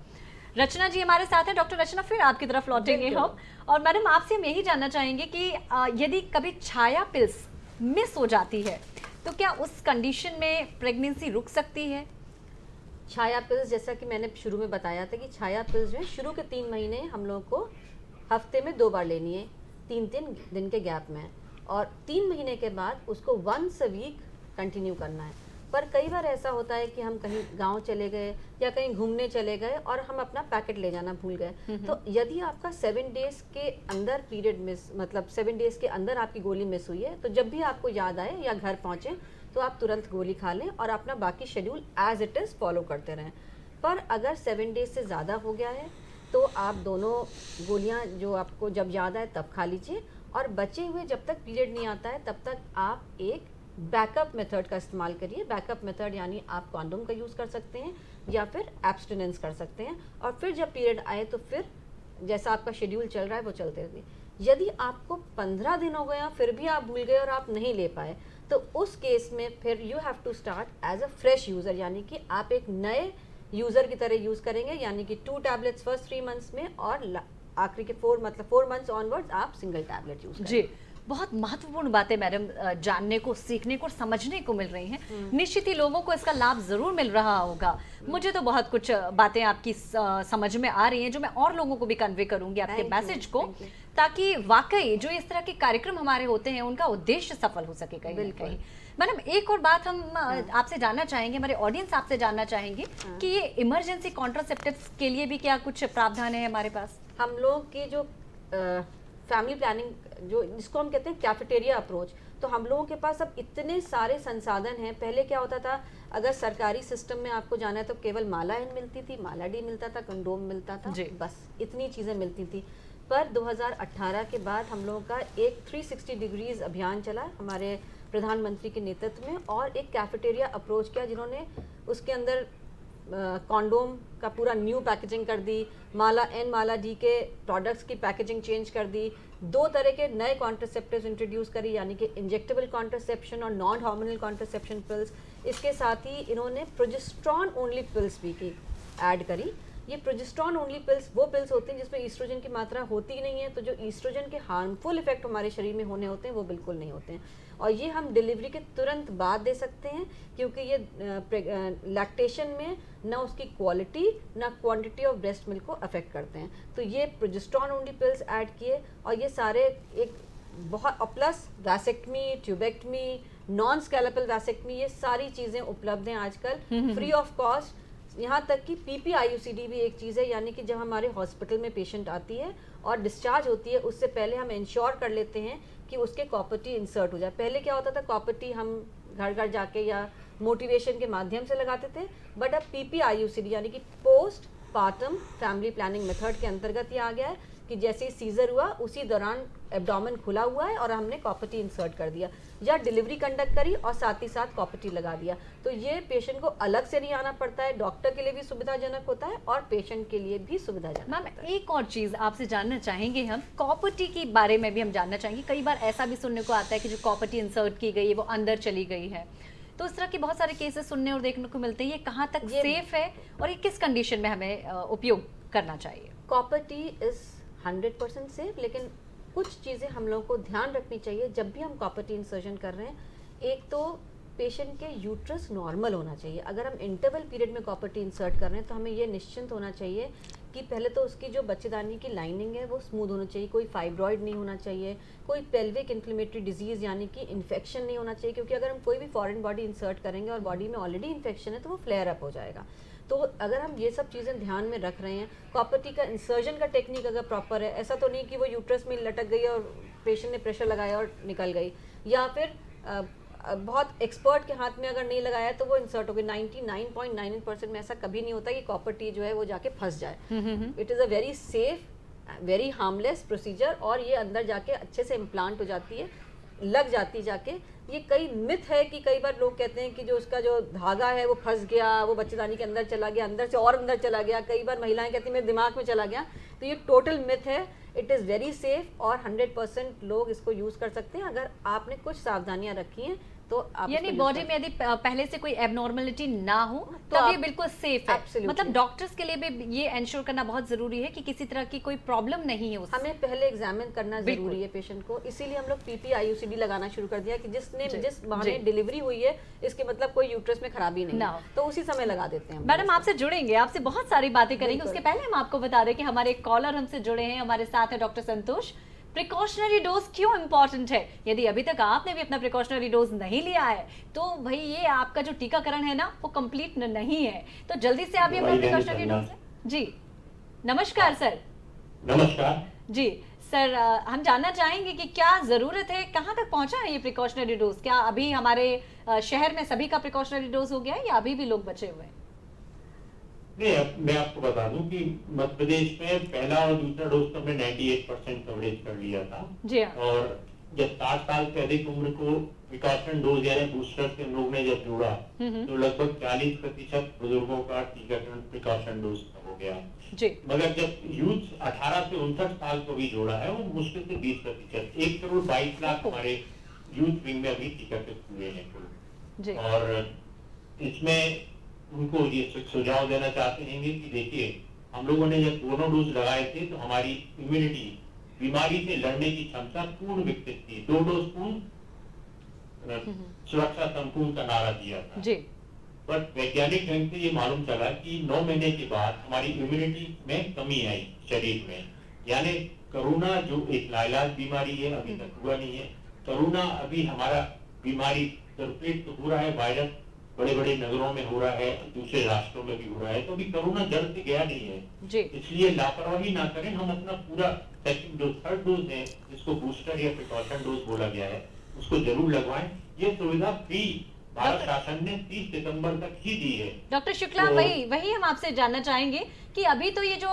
रचना जी हमारे साथ हैं। डॉक्टर रचना, फिर आपकी तरफ लौटेंगे हम। और मैडम, आपसे हम यही जानना चाहेंगे कि यदि कभी छाया पिल्स मिस हो जाती है तो क्या उस कंडीशन में प्रेगनेंसी रुक सकती है? छाया पिल्स, जैसा कि मैंने शुरू में बताया था कि छाया पिल्स जो है शुरू के 3 महीने हम लोग को हफ्ते में 2 बार लेनी है, 3-3 दिन के गैप में, और 3 महीने के बाद उसको वंस अ वीक कंटिन्यू करना है। पर कई बार ऐसा होता है कि हम कहीं गांव चले गए या कहीं घूमने चले गए और हम अपना पैकेट ले जाना भूल गए, तो यदि आपका 7 डेज के अंदर पीरियड मिस, मतलब 7 डेज के अंदर आपकी गोली मिस हुई है, तो जब भी आपको याद आए या घर पहुंचे तो आप तुरंत गोली खा लें और अपना बाकी schedule as it is follow करते रहें। पर अगर 7 डेज से ज़्यादा हो गया है तो आप दोनों गोलियां जो आपको जब याद आए तब खा लीजिए, और बचे हुए जब तक पीरियड नहीं आता है तब तक आप एक बैकअप मेथड का इस्तेमाल करिए। बैकअप मेथड यानी आप कॉन्डोम का यूज़ कर सकते हैं या फिर एब्स्टिनेंस कर सकते हैं, और फिर जब पीरियड आए तो फिर जैसा आपका शेड्यूल चल रहा है वो चलते रहिए। यदि आपको 15 दिन हो गया फिर भी आप भूल गए और आप नहीं ले पाए, तो उस केस में फिर you have to start as a fresh user, यानी कि आप एक नए यूज़र की तरह यूज़ करेंगे, यानी कि 2 टैबलेट्स फर्स्ट 3 मंथ्स में और आखिरी के 4 मंथ्स ऑनवर्ड्स आप सिंगल टैबलेट यूज़ करेंगे। जी, बहुत महत्वपूर्ण बातें मैडम जानने को, सीखने को और समझने को मिल रही हैं। निश्चित ही लोगों को इसका लाभ जरूर मिल रहा होगा। मुझे तो बहुत कुछ बातें आपकी समझ में आ रही हैं जो मैं और लोगों को भी कन्वे करूंगी आपके मैसेज को, ताकि वाकई जो इस तरह के कार्यक्रम हमारे होते हैं उनका उद्देश्य सफल हो सके कहीं ना कहीं। मैडम एक और बात हम आपसे जानना चाहेंगे, हमारे ऑडियंस आपसे जानना चाहेंगे कि ये इमरजेंसी कॉन्ट्रासेप्टिव्स के लिए भी क्या कुछ प्रावधान है हमारे पास? हम लोग की जो फैमिली प्लानिंग जो जिसको हम कहते हैं कैफेटेरिया अप्रोच, तो हम लोगों के पास अब इतने सारे संसाधन हैं। पहले क्या होता था, अगर सरकारी सिस्टम में आपको जाना है तो केवल माला एन मिलती थी, माला डी मिलता था, कंडोम मिलता था, बस इतनी चीज़ें मिलती थी। पर 2018 के बाद हम लोगों का एक 360 डिग्रीज अभियान चला हमारे प्रधानमंत्री के नेतृत्व में, और एक कैफेटेरिया अप्रोच किया जिन्होंने उसके अंदर कॉन्डोम का पूरा न्यू पैकेजिंग कर दी, माला एन माला डी के प्रोडक्ट्स की पैकेजिंग चेंज कर दी, 2 तरह के नए कॉन्ट्रासेप्टिव्स इंट्रोड्यूस करी, यानी कि इंजेक्टेबल कॉन्ट्रासेप्शन और नॉन हार्मोनल कॉन्ट्रासेप्शन पिल्स। इसके साथ ही इन्होंने प्रोजेस्ट्रॉन ओनली पिल्स भी की ऐड करी। ये प्रोजेस्ट्रॉन ओनली पिल्स वो पिल्स होती हैं जिसमें ईस्ट्रोजन की मात्रा होती ही नहीं है, तो जो ईस्ट्रोजन के हार्मफुल इफेक्ट हमारे शरीर में होने होते हैं वो बिल्कुल नहीं होते हैं, और ये हम डिलीवरी के तुरंत बाद दे सकते हैं, क्योंकि ये लैक्टेशन में ना उसकी क्वालिटी ना क्वांटिटी ऑफ ब्रेस्ट मिल्क को अफेक्ट करते हैं। तो ये प्रोजेस्ट्रॉन ओनली पिल्स ऐड किए, और ये सारे एक बहुत, और प्लस वैसेक्टमी, ट्यूबेक्टमी, नॉन स्कैलेपल वैसेक्टमी, ये सारी चीज़ें उपलब्ध हैं आजकल फ्री ऑफ कॉस्ट। यहाँ तक कि PPIUCD भी एक चीज़ है, यानी कि जब हमारे हॉस्पिटल में पेशेंट आती है और डिस्चार्ज होती है, उससे पहले हम इंश्योर कर लेते हैं कि उसके कॉपर टी इंसर्ट हो जाए। पहले क्या होता था, कॉपर टी हम घर घर जाके या मोटिवेशन के माध्यम से लगाते थे, बट अब PPIUCD यानी कि post partum family planning method के अंतर्गत ये आ गया है कि जैसे ही सीजर हुआ उसी दौरान एब्डोमेन खुला हुआ है और हमने कॉपर टी इंसर्ट कर दिया, या डिलीवरी कंडक्ट करी और साथ ही साथ कॉपर टी लगा दिया। तो ये पेशेंट को अलग से नहीं आना पड़ता है, डॉक्टर के लिए भी सुविधाजनक होता है और पेशेंट के लिए भी सुविधाजनक। मैम एक और चीज़ आपसे जानना चाहेंगे हम, कॉपर टी के बारे में भी हम जानना चाहेंगे। कई बार ऐसा भी सुनने को आता है कि जो कॉपर टी इंसर्ट की गई है वो अंदर चली गई है, तो इस तरह के बहुत सारे केसेस सुनने और देखने को मिलते हैं। ये कहाँ तक सेफ है और ये किस कंडीशन में हमें उपयोग करना चाहिए? कॉपर टी इज़ 100% सेफ, लेकिन कुछ चीज़ें हम लोगों को ध्यान रखनी चाहिए जब भी हम कॉपर टी इंसर्जन कर रहे हैं। एक तो पेशेंट के यूट्रस नॉर्मल होना चाहिए। अगर हम इंटरवल पीरियड में कॉपर टी इंसर्ट कर रहे हैं तो हमें ये निश्चिंत होना चाहिए कि पहले तो उसकी जो बच्चेदानी की लाइनिंग है वो स्मूथ होना चाहिए, कोई फाइब्रॉइड नहीं होना चाहिए, कोई पेल्विक इन्फ्लेमेटरी डिजीज़ यानी कि इन्फेक्शन नहीं होना चाहिए, क्योंकि अगर हम कोई भी फॉरेन बॉडी इंसर्ट करेंगे और बॉडी में ऑलरेडी इन्फेक्शन है तो वो फ्लेयर अप हो जाएगा। तो अगर हम ये सब चीज़ें ध्यान में रख रहे हैं, कॉपर टी का इंसर्जन का टेक्निक अगर प्रॉपर है, ऐसा तो नहीं कि वो यूट्रस में लटक गई और पेशेंट ने प्रेशर लगाया और निकल गई, या फिर बहुत एक्सपर्ट के हाथ में अगर नहीं लगाया तो वो इंसर्ट हो गई। 99.99% में ऐसा कभी नहीं होता कि कॉपर टी जो है वो जाके फंस जाए। It is a very safe very harmless procedure, और ये अंदर जाके अच्छे से इम्प्लांट हो जाती है, लग जाती जाके। ये कई मिथ है कि कई बार लोग कहते हैं कि जो उसका जो धागा है वो फंस गया, वो बच्चेदानी के अंदर चला गया, अंदर से और अंदर चला गया। कई बार महिलाएं कहती हैं मेरे दिमाग में चला गया, तो ये टोटल मिथ है। इट इज़ वेरी सेफ और 100% लोग इसको यूज़ कर सकते हैं अगर आपने कुछ सावधानियां रखी हैं तो आप यानी बॉडी में यदि पहले से कोई एबनॉर्मलिटी ना हो तो अब ये बिल्कुल सेफ है। मतलब डॉक्टर्स के लिए भी ये एंश्योर करना बहुत जरूरी है कि किसी तरह की कोई प्रॉब्लम नहीं है उससे। हमें पहले एग्जामिन करना जरूरी है पेशेंट को, इसीलिए हम लोग PPIUCD लगाना शुरू कर दिया कि जिस बहाने डिलीवरी हुई है इसके मतलब कोई यूट्रस में खराबी नहीं है, तो उसी समय लगा देते हैं। मैडम आपसे जुड़ेंगे, आपसे बहुत सारी बातें करेंगे, उसके पहले हम आपको बता दें कि हमारे एक कॉलर हमसे जुड़े हैं, हमारे साथ है डॉक्टर संतोष। प्रिकॉशनरी डोज क्यों इंपॉर्टेंट है? यदि अभी तक आपने भी अपना प्रिकॉशनरी डोज नहीं लिया है तो भाई ये आपका जो टीकाकरण है ना वो कंप्लीट नहीं है, तो जल्दी से आप ये अपना प्रिकॉशनरी डोज। जी नमस्कार सर। नमस्कार जी सर, हम जानना चाहेंगे कि क्या ज़रूरत है, कहाँ तक पहुँचा है ये प्रिकॉशनरी डोज? क्या अभी हमारे शहर में सभी का प्रिकॉशनरी डोज हो गया है या अभी भी लोग बचे हुए हैं? नहीं, मैं आपको बता दूं कि मध्य प्रदेश में पहला और दूसरा डोज तो हमने 98% कवरेज कर लिया था जी हाँ। और जब 60 साल से अधिक उम्र को प्रिकॉशन डोज यानी बूस्टर से हम लोग ने जब जोड़ा तो लगभग 40% बुजुर्गों का टीकाकरण प्रिकॉशन डोज हो गया जी। मगर जब यूथ 18 से 59 साल को भी जोड़ा है वो मुश्किल से 20%, 1 करोड़ 22 लाख हमारे यूथ विंग में अभी टीकाकृत हुए हैं कुल। और इसमें उनको ये सुझाव देना चाहते हैं कि देखिए हम लोगों ने जब दोनों डोज लगाए थे तो हमारी इम्यूनिटी, बीमारी से लड़ने की क्षमता पूर्ण विकसित थी। 2 डोज पूर्ण सुरक्षा संपूर्ण का नारा दिया था जी। बट वैज्ञानिक ढंग से ये मालूम चला कि 9 महीने के बाद हमारी इम्यूनिटी में कमी आई शरीर में, यानी कोरोना जो एक लाइलाज बीमारी है अभी तक हुआ नहीं है। कोरोना अभी हमारा बीमारी सर्कुलेट तो हो रहा है वायरस, बड़े बड़े नगरों में हो रहा है, दूसरे राष्ट्रों में भी हो रहा है, तो अभी कोरोना जड़ से गया नहीं है जी। इसलिए लापरवाही ना करें। हम अपना पूरा सेकंड डोज, थर्ड डोज है जिसको बूस्टर या प्रिकॉशन डोज बोला गया है, उसको जरूर लगवाएं। ये सुविधा फ्री भारत शासन ने 30 सितंबर तक ही दी है। डॉक्टर शुक्ला, वही हम आपसे जानना चाहेंगे कि अभी तो ये जो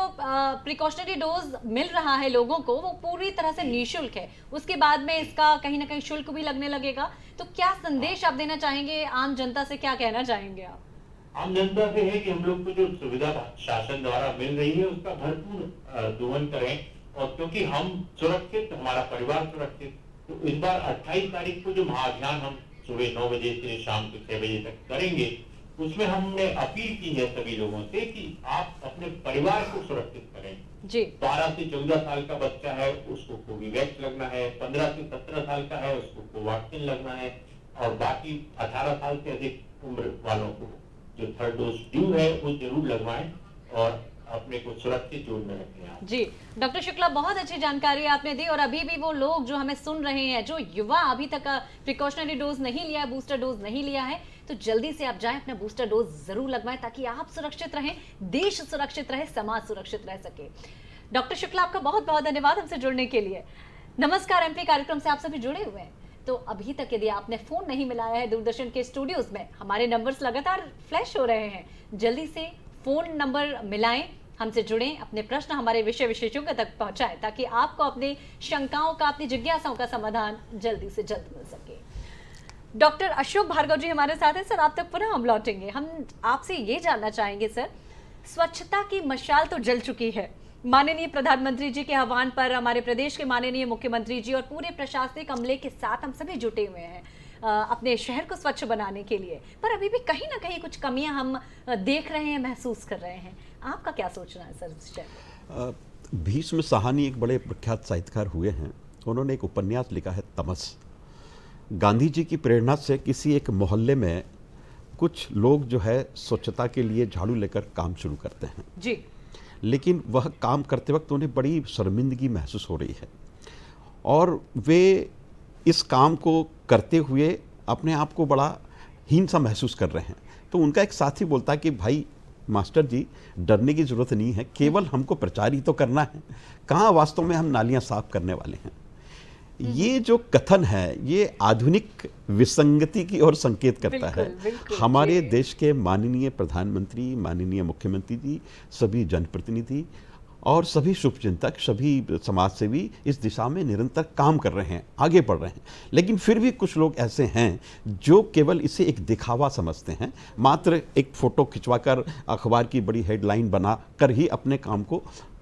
प्रिकॉशनरी डोज मिल रहा है लोगों को वो पूरी तरह से निःशुल्क है, उसके बाद में इसका कहीं ना कहीं शुल्क भी लगने लगेगा, तो क्या संदेश आप देना चाहेंगे आम जनता से, क्या कहना चाहेंगे आप? आम जनता से है कि हम लोग को जो सुविधा शासन द्वारा मिल रही है उसका भरपूर दोहन करें, और क्योंकि हम सुरक्षित, हमारा परिवार सुरक्षित, तो इस बार 28 तारीख को जो महाअभियान हम सुबह 9 बजे से शाम को 6 बजे तक करेंगे, उसमें हमने अपील की है सभी लोगों से कि आप अपने परिवार को सुरक्षित करें जी। 12 से 14 साल का बच्चा है उसको कोविवैक्स लगना है, 15 से 17 साल का है उसको कोवैक्सीन लगना है, और बाकी 18 साल से अधिक उम्र वालों को जो थर्ड डोज ड्यू है वो जरूर लगवाएं और अपने को सुरक्षित जोन में रखें आप। जी डॉक्टर शुक्ला, बहुत अच्छी जानकारी आपने दी, और अभी भी वो लोग जो हमें सुन रहे हैं, जो युवा अभी तक प्रिकॉशनरी डोज नहीं लिया है, बूस्टर डोज नहीं लिया है, तो जल्दी से आप जाएं, अपना बूस्टर डोज जरूर लगवाएं ताकि आप सुरक्षित रहें, देश सुरक्षित रहे, समाज सुरक्षित रह सके। डॉक्टर शुक्ला, आपका बहुत बहुत धन्यवाद हमसे जुड़ने के लिए। नमस्कार एमपी कार्यक्रम से आप सभी जुड़े हुए हैं, तो अभी तक यदि आपने फोन नहीं मिलाया है दूरदर्शन के स्टूडियोज में, हमारे नंबर्स लगातार फ्लैश हो रहे हैं, जल्दी से फोन नंबर मिलाएं, हमसे जुड़ें, अपने प्रश्न हमारे विषय विशेषज्ञों तक पहुंचाएं ताकि आपको अपनी शंकाओं का, अपनी जिज्ञासाओं का समाधान जल्दी से जल्द मिल सके। डॉक्टर अशोक भार्गव जी हमारे साथ हैं। सर, आप तक पुनः हम लौटेंगे, हम आपसे ये जानना चाहेंगे सर, स्वच्छता की मशाल तो जल चुकी है, माननीय प्रधानमंत्री जी के आह्वान पर हमारे प्रदेश के माननीय मुख्यमंत्री जी और पूरे प्रशासनिक अमले के साथ हम सभी जुटे हुए हैं अपने शहर को स्वच्छ बनाने के लिए, पर अभी भी कहीं ना कहीं कुछ कमियां हम देख रहे हैं, महसूस कर रहे हैं। आपका क्या सोचना है सर इस विषय? भीष्म साहनी एक बड़े प्रख्यात साहित्यकार हुए हैं, उन्होंने एक उपन्यास लिखा है तमस। गांधी जी की प्रेरणा से किसी एक मोहल्ले में कुछ लोग जो है स्वच्छता के लिए झाड़ू लेकर काम शुरू करते हैं जी, लेकिन वह काम करते वक्त उन्हें बड़ी शर्मिंदगी महसूस हो रही है और वे इस काम को करते हुए अपने आप को बड़ा हीन सा महसूस कर रहे हैं। तो उनका एक साथी बोलता है कि भाई मास्टर जी, डरने की ज़रूरत नहीं है, केवल हमको प्रचार ही तो करना है, कहाँ वास्तव में हम नालियाँ साफ करने वाले हैं। ये जो कथन है ये आधुनिक विसंगति की ओर संकेत करता है। हमारे देश के माननीय प्रधानमंत्री, माननीय मुख्यमंत्री जी, सभी जनप्रतिनिधि और सभी शुभचिंतक, सभी समाजसेवी इस दिशा में निरंतर काम कर रहे हैं, आगे बढ़ रहे हैं, लेकिन फिर भी कुछ लोग ऐसे हैं जो केवल इसे एक दिखावा समझते हैं, मात्र एक फोटो खिंचवाकर अखबार की बड़ी हेडलाइन बना कर ही अपने काम को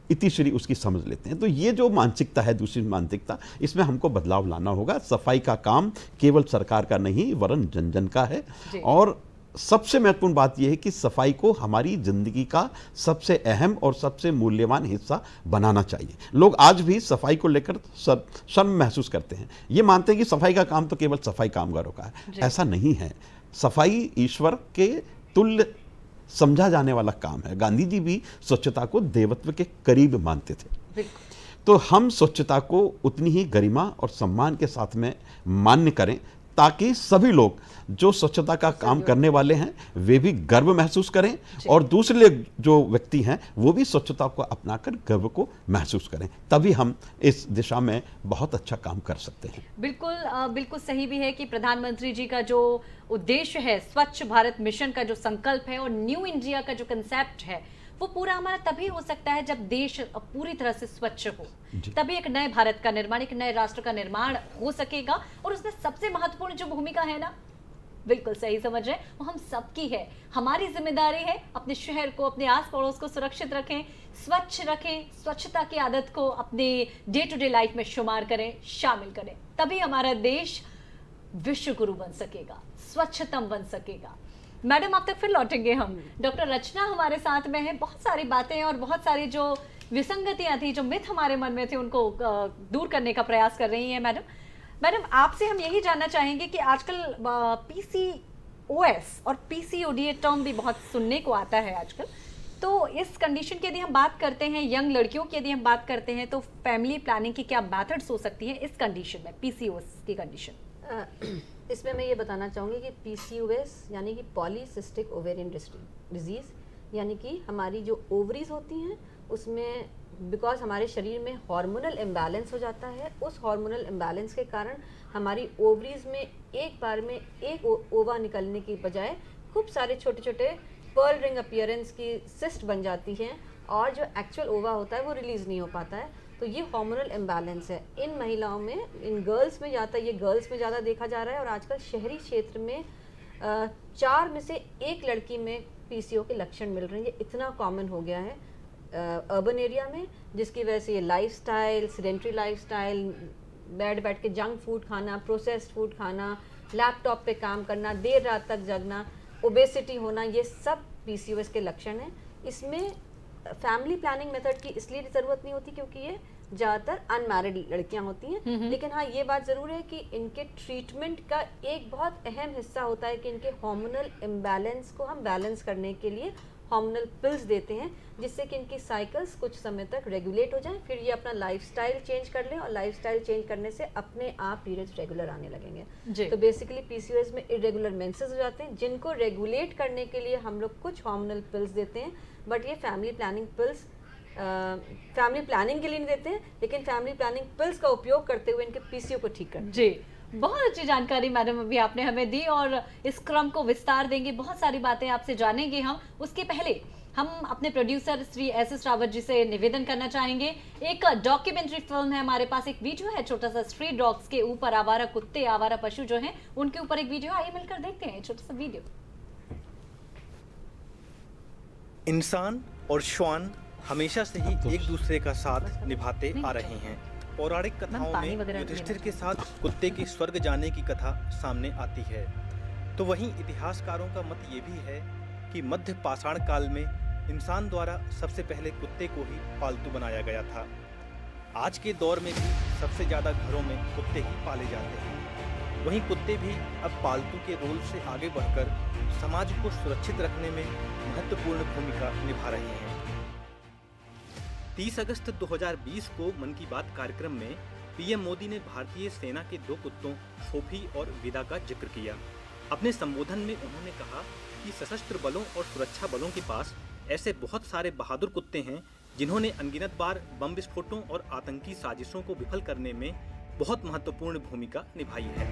इतिश्री उसकी समझ लेते हैं। तो ये जो मानसिकता है, दूसरी मानसिकता, इसमें हमको बदलाव लाना होगा। सफाई का काम केवल सरकार का नहीं वरन जन जन का है, और सबसे महत्वपूर्ण बात यह है कि सफाई को हमारी जिंदगी का सबसे अहम और सबसे मूल्यवान हिस्सा बनाना चाहिए। लोग आज भी सफाई को लेकर शर्म महसूस करते हैं, ये मानते हैं कि सफाई का काम तो केवल सफाई कामगारों का है। ऐसा नहीं है, सफाई ईश्वर के तुल्य समझा जाने वाला काम है। गांधी जी भी स्वच्छता को देवत्व के करीब मानते थे। तो हम स्वच्छता को उतनी ही गरिमा और सम्मान के साथ में मान्य करें ताकि सभी लोग जो स्वच्छता का काम करने वाले हैं वे भी गर्व महसूस करें और दूसरे जो व्यक्ति हैं वो भी स्वच्छता को अपनाकर गर्व को महसूस करें। तभी हम इस दिशा में बहुत अच्छा काम कर सकते हैं। बिल्कुल सही भी है कि प्रधानमंत्री जी का जो उद्देश्य है, स्वच्छ भारत मिशन का जो संकल्प है और न्यू इंडिया का जो कंसेप्ट है, वो पूरा हमारा तभी हो सकता है जब देश पूरी तरह से स्वच्छ हो, तभी एक नए भारत का निर्माण, एक नए राष्ट्र का निर्माण हो सकेगा। और उसमें सबसे महत्वपूर्ण जो भूमिका है ना, बिल्कुल सही समझ रहे हैं, वो हम सबकी है। हमारी जिम्मेदारी है अपने शहर को, अपने आस पड़ोस को सुरक्षित रखें, स्वच्छ रखें, स्वच्छता की आदत को अपने डे टू डे लाइफ में शुमार करें, शामिल करें, तभी हमारा देश विश्व गुरु बन सकेगा, स्वच्छतम बन सकेगा। मैडम, आप तक फिर लौटेंगे हम। डॉक्टर रचना हमारे साथ में है। बहुत सारी बातें और बहुत सारी जो विसंगतियां थी, जो मिथ हमारे मन में थे, उनको दूर करने का प्रयास कर रही हैं मैडम, आपसे हम यही जानना चाहेंगे कि आजकल PCOS और PCOD टर्म भी बहुत सुनने को आता है आजकल, तो इस कंडीशन की यदि हम बात करते हैं, यंग लड़कियों की यदि हम बात करते हैं, तो फैमिली प्लानिंग की क्या मेथड्स हो सकती हैं इस कंडीशन में, PCOS की कंडीशन? इसमें मैं ये बताना चाहूँगी कि PCOS यानी कि पॉलीसिस्टिक ओवेरियन डिजीज़, यानी कि हमारी जो ओवरीज होती हैं उसमें बिकॉज हमारे शरीर में हार्मोनल इम्बैलेंस हो जाता है, उस हार्मोनल इम्बैलेंस के कारण हमारी ओवरीज में एक बार में एक ओवा निकलने की बजाय खूब सारे छोटे छोटे पर्ल रिंग अपीयरेंस की सिस्ट बन जाती हैं और जो एक्चुअल ओवा होता है वो रिलीज़ नहीं हो पाता है। तो ये हार्मोनल इम्बैलेंस है इन महिलाओं में, इन गर्ल्स में जाता है, ये गर्ल्स में ज़्यादा देखा जा रहा है। और आजकल शहरी क्षेत्र में 4 में से 1 लड़की में PCO के लक्षण मिल रहे हैं। ये इतना कॉमन हो गया है अर्बन एरिया में, जिसकी वजह से ये लाइफस्टाइल, सेडेंट्री लाइफस्टाइल, बैठ के जंक फूड खाना, प्रोसेस्ड फूड खाना, लैपटॉप पे काम करना, देर रात तक जगना, ओबेसिटी होना, ये सब PCOS के लक्षण हैं। इसमें फैमिली प्लानिंग मेथड की इसलिए ज़रूरत नहीं होती क्योंकि ये ज़्यादातर अनमैरिड लड़कियां होती हैं। लेकिन हाँ, ये बात ज़रूर है कि इनके ट्रीटमेंट का एक बहुत अहम हिस्सा होता है कि इनके हार्मोनल इम्बैलेंस को हम बैलेंस करने के लिए हार्मोनल पिल्स देते हैं, जिससे कि इनकी साइकिल्स कुछ समय तक रेगुलेट हो जाएं, फिर ये अपना लाइफस्टाइल चेंज कर लें और लाइफस्टाइल चेंज करने से अपने आप पीरियड्स रेगुलर आने लगेंगे। तो बेसिकली PCOS में इरेगुलर मेंसेस हो जाते हैं, जिनको रेगुलेट करने के लिए हम लोग कुछ हार्मोनल पिल्स देते हैं। बट ये family planning pills family planning के लिए नहीं देते हैं, लेकिन फैमिली प्लानिंग पिल्स का उपयोग करते हुए इनके PCO को ठीक करते हैं। जी, बहुत अच्छी जानकारी मैडम अभी आपने हमें दी और इस क्रम को विस्तार देंगे, बहुत सारी बातें आपसे जानेंगे हम। उसके पहले हम अपने प्रोड्यूसर श्री SS रावत जी से निवेदन करना चाहेंगे। एक डॉक्यूमेंट्री फिल्म है हमारे पास, एक वीडियो है छोटा सा स्ट्रीट डॉग्स के ऊपर, आवारा कुत्ते, आवारा पशु जो हैं उनके ऊपर एक वीडियो, आइए मिलकर देखते हैं छोटा सा वीडियो। इंसान और श्वान हमेशा से ही एक दूसरे का साथ निभाते आ रहे हैं। पौराणिक कथाओं में युधिष्ठिर के साथ कुत्ते के स्वर्ग जाने की कथा सामने आती है। तो वहीं इतिहासकारों का मत ये भी है कि मध्य पाषाण काल में इंसान द्वारा सबसे पहले कुत्ते को ही पालतू बनाया गया था। आज के दौर में भी सबसे ज़्यादा घरों में कुत्ते ही पाले जाते हैं। वहीं कुत्ते भी अब पालतू के रोल से आगे बढ़कर समाज को सुरक्षित रखने में महत्वपूर्ण भूमिका निभा रहे हैं। 30 अगस्त 2020 को मन की बात कार्यक्रम में PM मोदी ने भारतीय सेना के 2 कुत्तों सोफी और विदा का जिक्र किया। अपने संबोधन में उन्होंने कहा कि सशस्त्र बलों और सुरक्षा बलों के पास ऐसे बहुत सारे बहादुर कुत्ते हैं जिन्होंने अनगिनत बार बम विस्फोटों और आतंकी साजिशों को विफल करने में बहुत महत्वपूर्ण भूमिका निभाई है।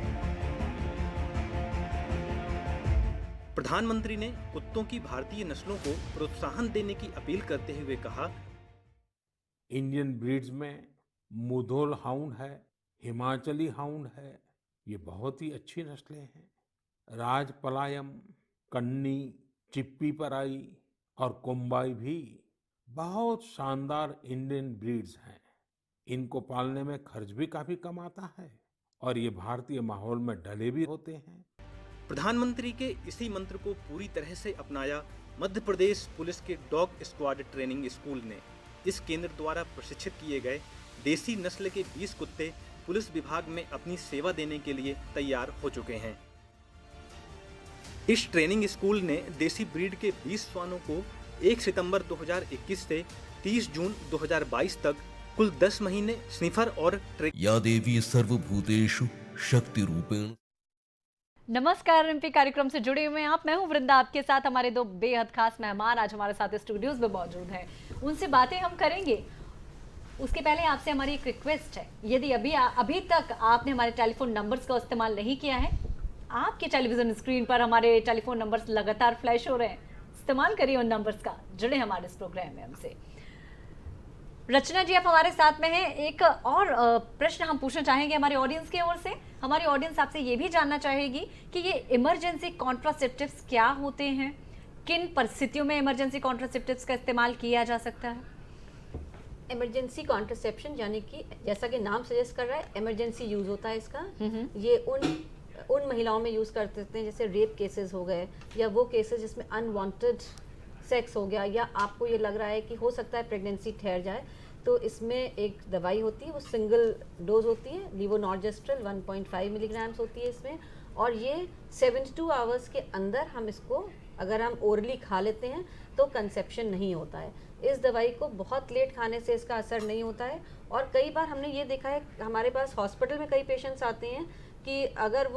प्रधानमंत्री ने कुत्तों की भारतीय नस्लों को प्रोत्साहन देने की अपील करते हुए कहा, इंडियन ब्रीड्स में मुधोल हाउंड है, हिमाचली हाउंड है, ये बहुत ही अच्छी नस्लें हैं। राजपलायम, कन्नी, चिप्पी पराई और कोम्बाई भी बहुत शानदार इंडियन ब्रीड्स हैं। इनको पालने में खर्च भी काफी कम आता है और ये भारतीय माहौल में ढले भी होते हैं। प्रधानमंत्री के इसी मंत्र को पूरी तरह से अपनाया मध्य प्रदेश पुलिस के डॉग स्क्वाड ट्रेनिंग स्कूल ने। इस केंद्र द्वारा प्रशिक्षित किए गए देसी नस्ल के 20 कुत्ते पुलिस विभाग में अपनी सेवा देने के लिए तैयार हो चुके हैं। इस ट्रेनिंग स्कूल ने देसी ब्रीड के 20 श्वानों को 1 सितंबर 2021 से 30 जून 2022 तक कुल 10 महीने स्निफर और या देवी सर्वभूतेषु शक्ति रूपेण। नमस्कार, एमपी कार्यक्रम से जुड़े हुए हैं आप। मैं हूं वृंदा, आपके साथ हमारे 2 बेहद खास मेहमान आज हमारे साथ स्टूडियोज में मौजूद हैं। उनसे बातें हम करेंगे। उसके पहले आपसे हमारी एक रिक्वेस्ट है, यदि अभी तक आपने हमारे टेलीफोन नंबर्स का इस्तेमाल नहीं किया है, आपके टेलीविजन स्क्रीन पर हमारे टेलीफोन नंबर्स लगातार फ्लैश हो रहे हैं, इस्तेमाल करिए उन नंबर्स का, जुड़े हमारे इस प्रोग्राम में हमसे। रचना जी, आप हमारे साथ में हैं। एक और प्रश्न हम पूछना चाहेंगे हमारे ऑडियंस की ओर से। हमारी ऑडियंस आपसे ये भी जानना चाहेगी कि ये इमरजेंसी कॉन्ट्रासेप्टिव्स क्या होते हैं, किन परिस्थितियों में इमरजेंसी कॉन्ट्रासेप्टिव्स का इस्तेमाल किया जा सकता है। इमरजेंसी कॉन्ट्रासेप्शन यानी कि जैसा कि नाम सजेस्ट कर रहा है, इमरजेंसी यूज होता है इसका। ये उन महिलाओं में यूज करते हैं जैसे रेप केसेस हो गए, या वो केसेस जिसमें अनवांटेड सेक्स हो गया, या आपको ये लग रहा है कि हो सकता है प्रेगनेंसी ठहर जाए, तो इसमें एक दवाई होती है, वो सिंगल डोज होती है, लीवोनॉर्जेस्ट्रल 1.5 मिलीग्राम्स होती है इसमें। और ये 72 आवर्स के अंदर हम इसको अगर हम ओरली खा लेते हैं तो कंसेप्शन नहीं होता है। इस दवाई को बहुत लेट खाने से इसका असर नहीं होता है। और कई बार हमने ये देखा है, हमारे पास हॉस्पिटल में कई पेशेंट्स आते हैं कि अगर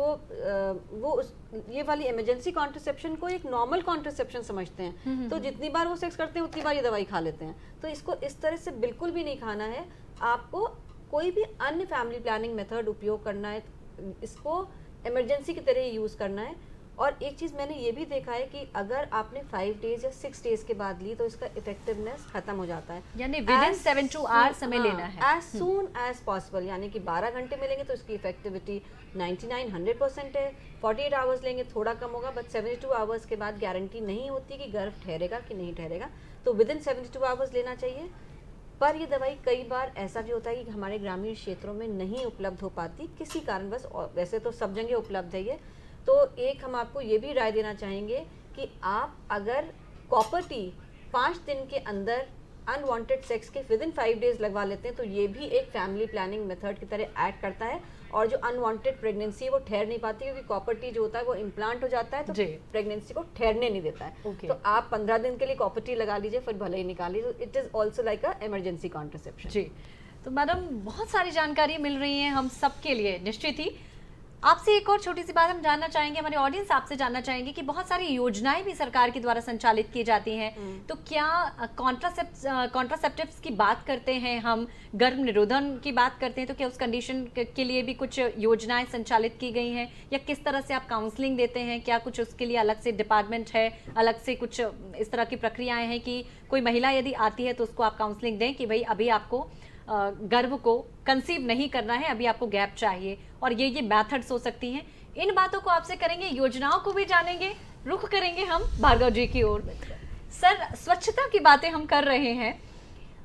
ये वाली इमरजेंसी कॉन्ट्रासेप्शन को एक नॉर्मल कॉन्ट्रासेप्शन समझते हैं, तो जितनी बार वो सेक्स करते हैं उतनी बार ये दवाई खा लेते हैं। तो इसको इस तरह से बिल्कुल भी नहीं खाना है। आपको कोई भी अन्य फैमिली प्लानिंग मेथड उपयोग करना है, इसको इमरजेंसी की तरह यूज़ करना है। और एक चीज़ मैंने ये भी देखा है कि अगर आपने 5 डेज या 6 डेज के बाद ली तो इसका इफेक्टिवनेस खत्म हो जाता है, यानी विदिन 7 to 8 hours समय लेना है, एज सून एज पॉसिबल। यानी कि 12 घंटे में लेंगे तो इसकी इफेक्टिविटी 99-100% है। 48 आवर्स लेंगे थोड़ा कम होगा, बट 72 आवर्स के बाद गारंटी नहीं होती कि गर्भ ठहरेगा कि नहीं ठहरेगा। तो विदिन 72 आवर्स लेना चाहिए। पर ये दवाई कई बार ऐसा भी होता है कि हमारे ग्रामीण क्षेत्रों में नहीं उपलब्ध हो पाती किसी कारणवश, और वैसे तो सब जगह उपलब्ध है ये। तो एक हम आपको ये भी राय देना चाहेंगे कि आप अगर कॉपर टी 5 दिन के अंदर अनवांटेड सेक्स के विदिन 5 डेज लगवा लेते हैं तो ये भी एक फैमिली प्लानिंग मेथड की तरह ऐड करता है। और जो अनवांटेड प्रेगनेंसी है वो ठहर नहीं पाती, क्योंकि कॉपर टी जो होता है वो इम्प्लांट हो जाता है तो प्रेगनेंसी को ठहरने नहीं देता है। तो आप 15 दिन के लिए कॉपर टी लगा लीजिए, फिर भले ही निकालिए। तो it is also like a emergency contraception. जी, तो मैडम बहुत सारी जानकारी मिल रही है हम सब के लिए, निश्चित ही। आपसे एक और छोटी सी बात हम जानना चाहेंगे, हमारे ऑडियंस आपसे जानना चाहेंगे कि बहुत सारी योजनाएं भी सरकार के द्वारा संचालित की जाती हैं, तो क्या कॉन्ट्रासेप्टिव्स की बात करते हैं हम, गर्भ निरोधन की बात करते हैं, तो क्या उस कंडीशन के लिए भी कुछ योजनाएं संचालित की गई हैं, या किस तरह से आप काउंसलिंग देते हैं? क्या कुछ उसके लिए अलग से डिपार्टमेंट है, अलग से कुछ इस तरह की प्रक्रियाएं हैं कि कोई महिला यदि आती है तो उसको आप काउंसलिंग दें कि भाई अभी आपको गर्भ को कंसीव नहीं करना है, अभी आपको गैप चाहिए, और ये मेथड्स हो सकती हैं। इन बातों को आपसे करेंगे, योजनाओं को भी जानेंगे। रुख करेंगे हम भार्गव जी की ओर। सर, स्वच्छता की बातें हम कर रहे हैं,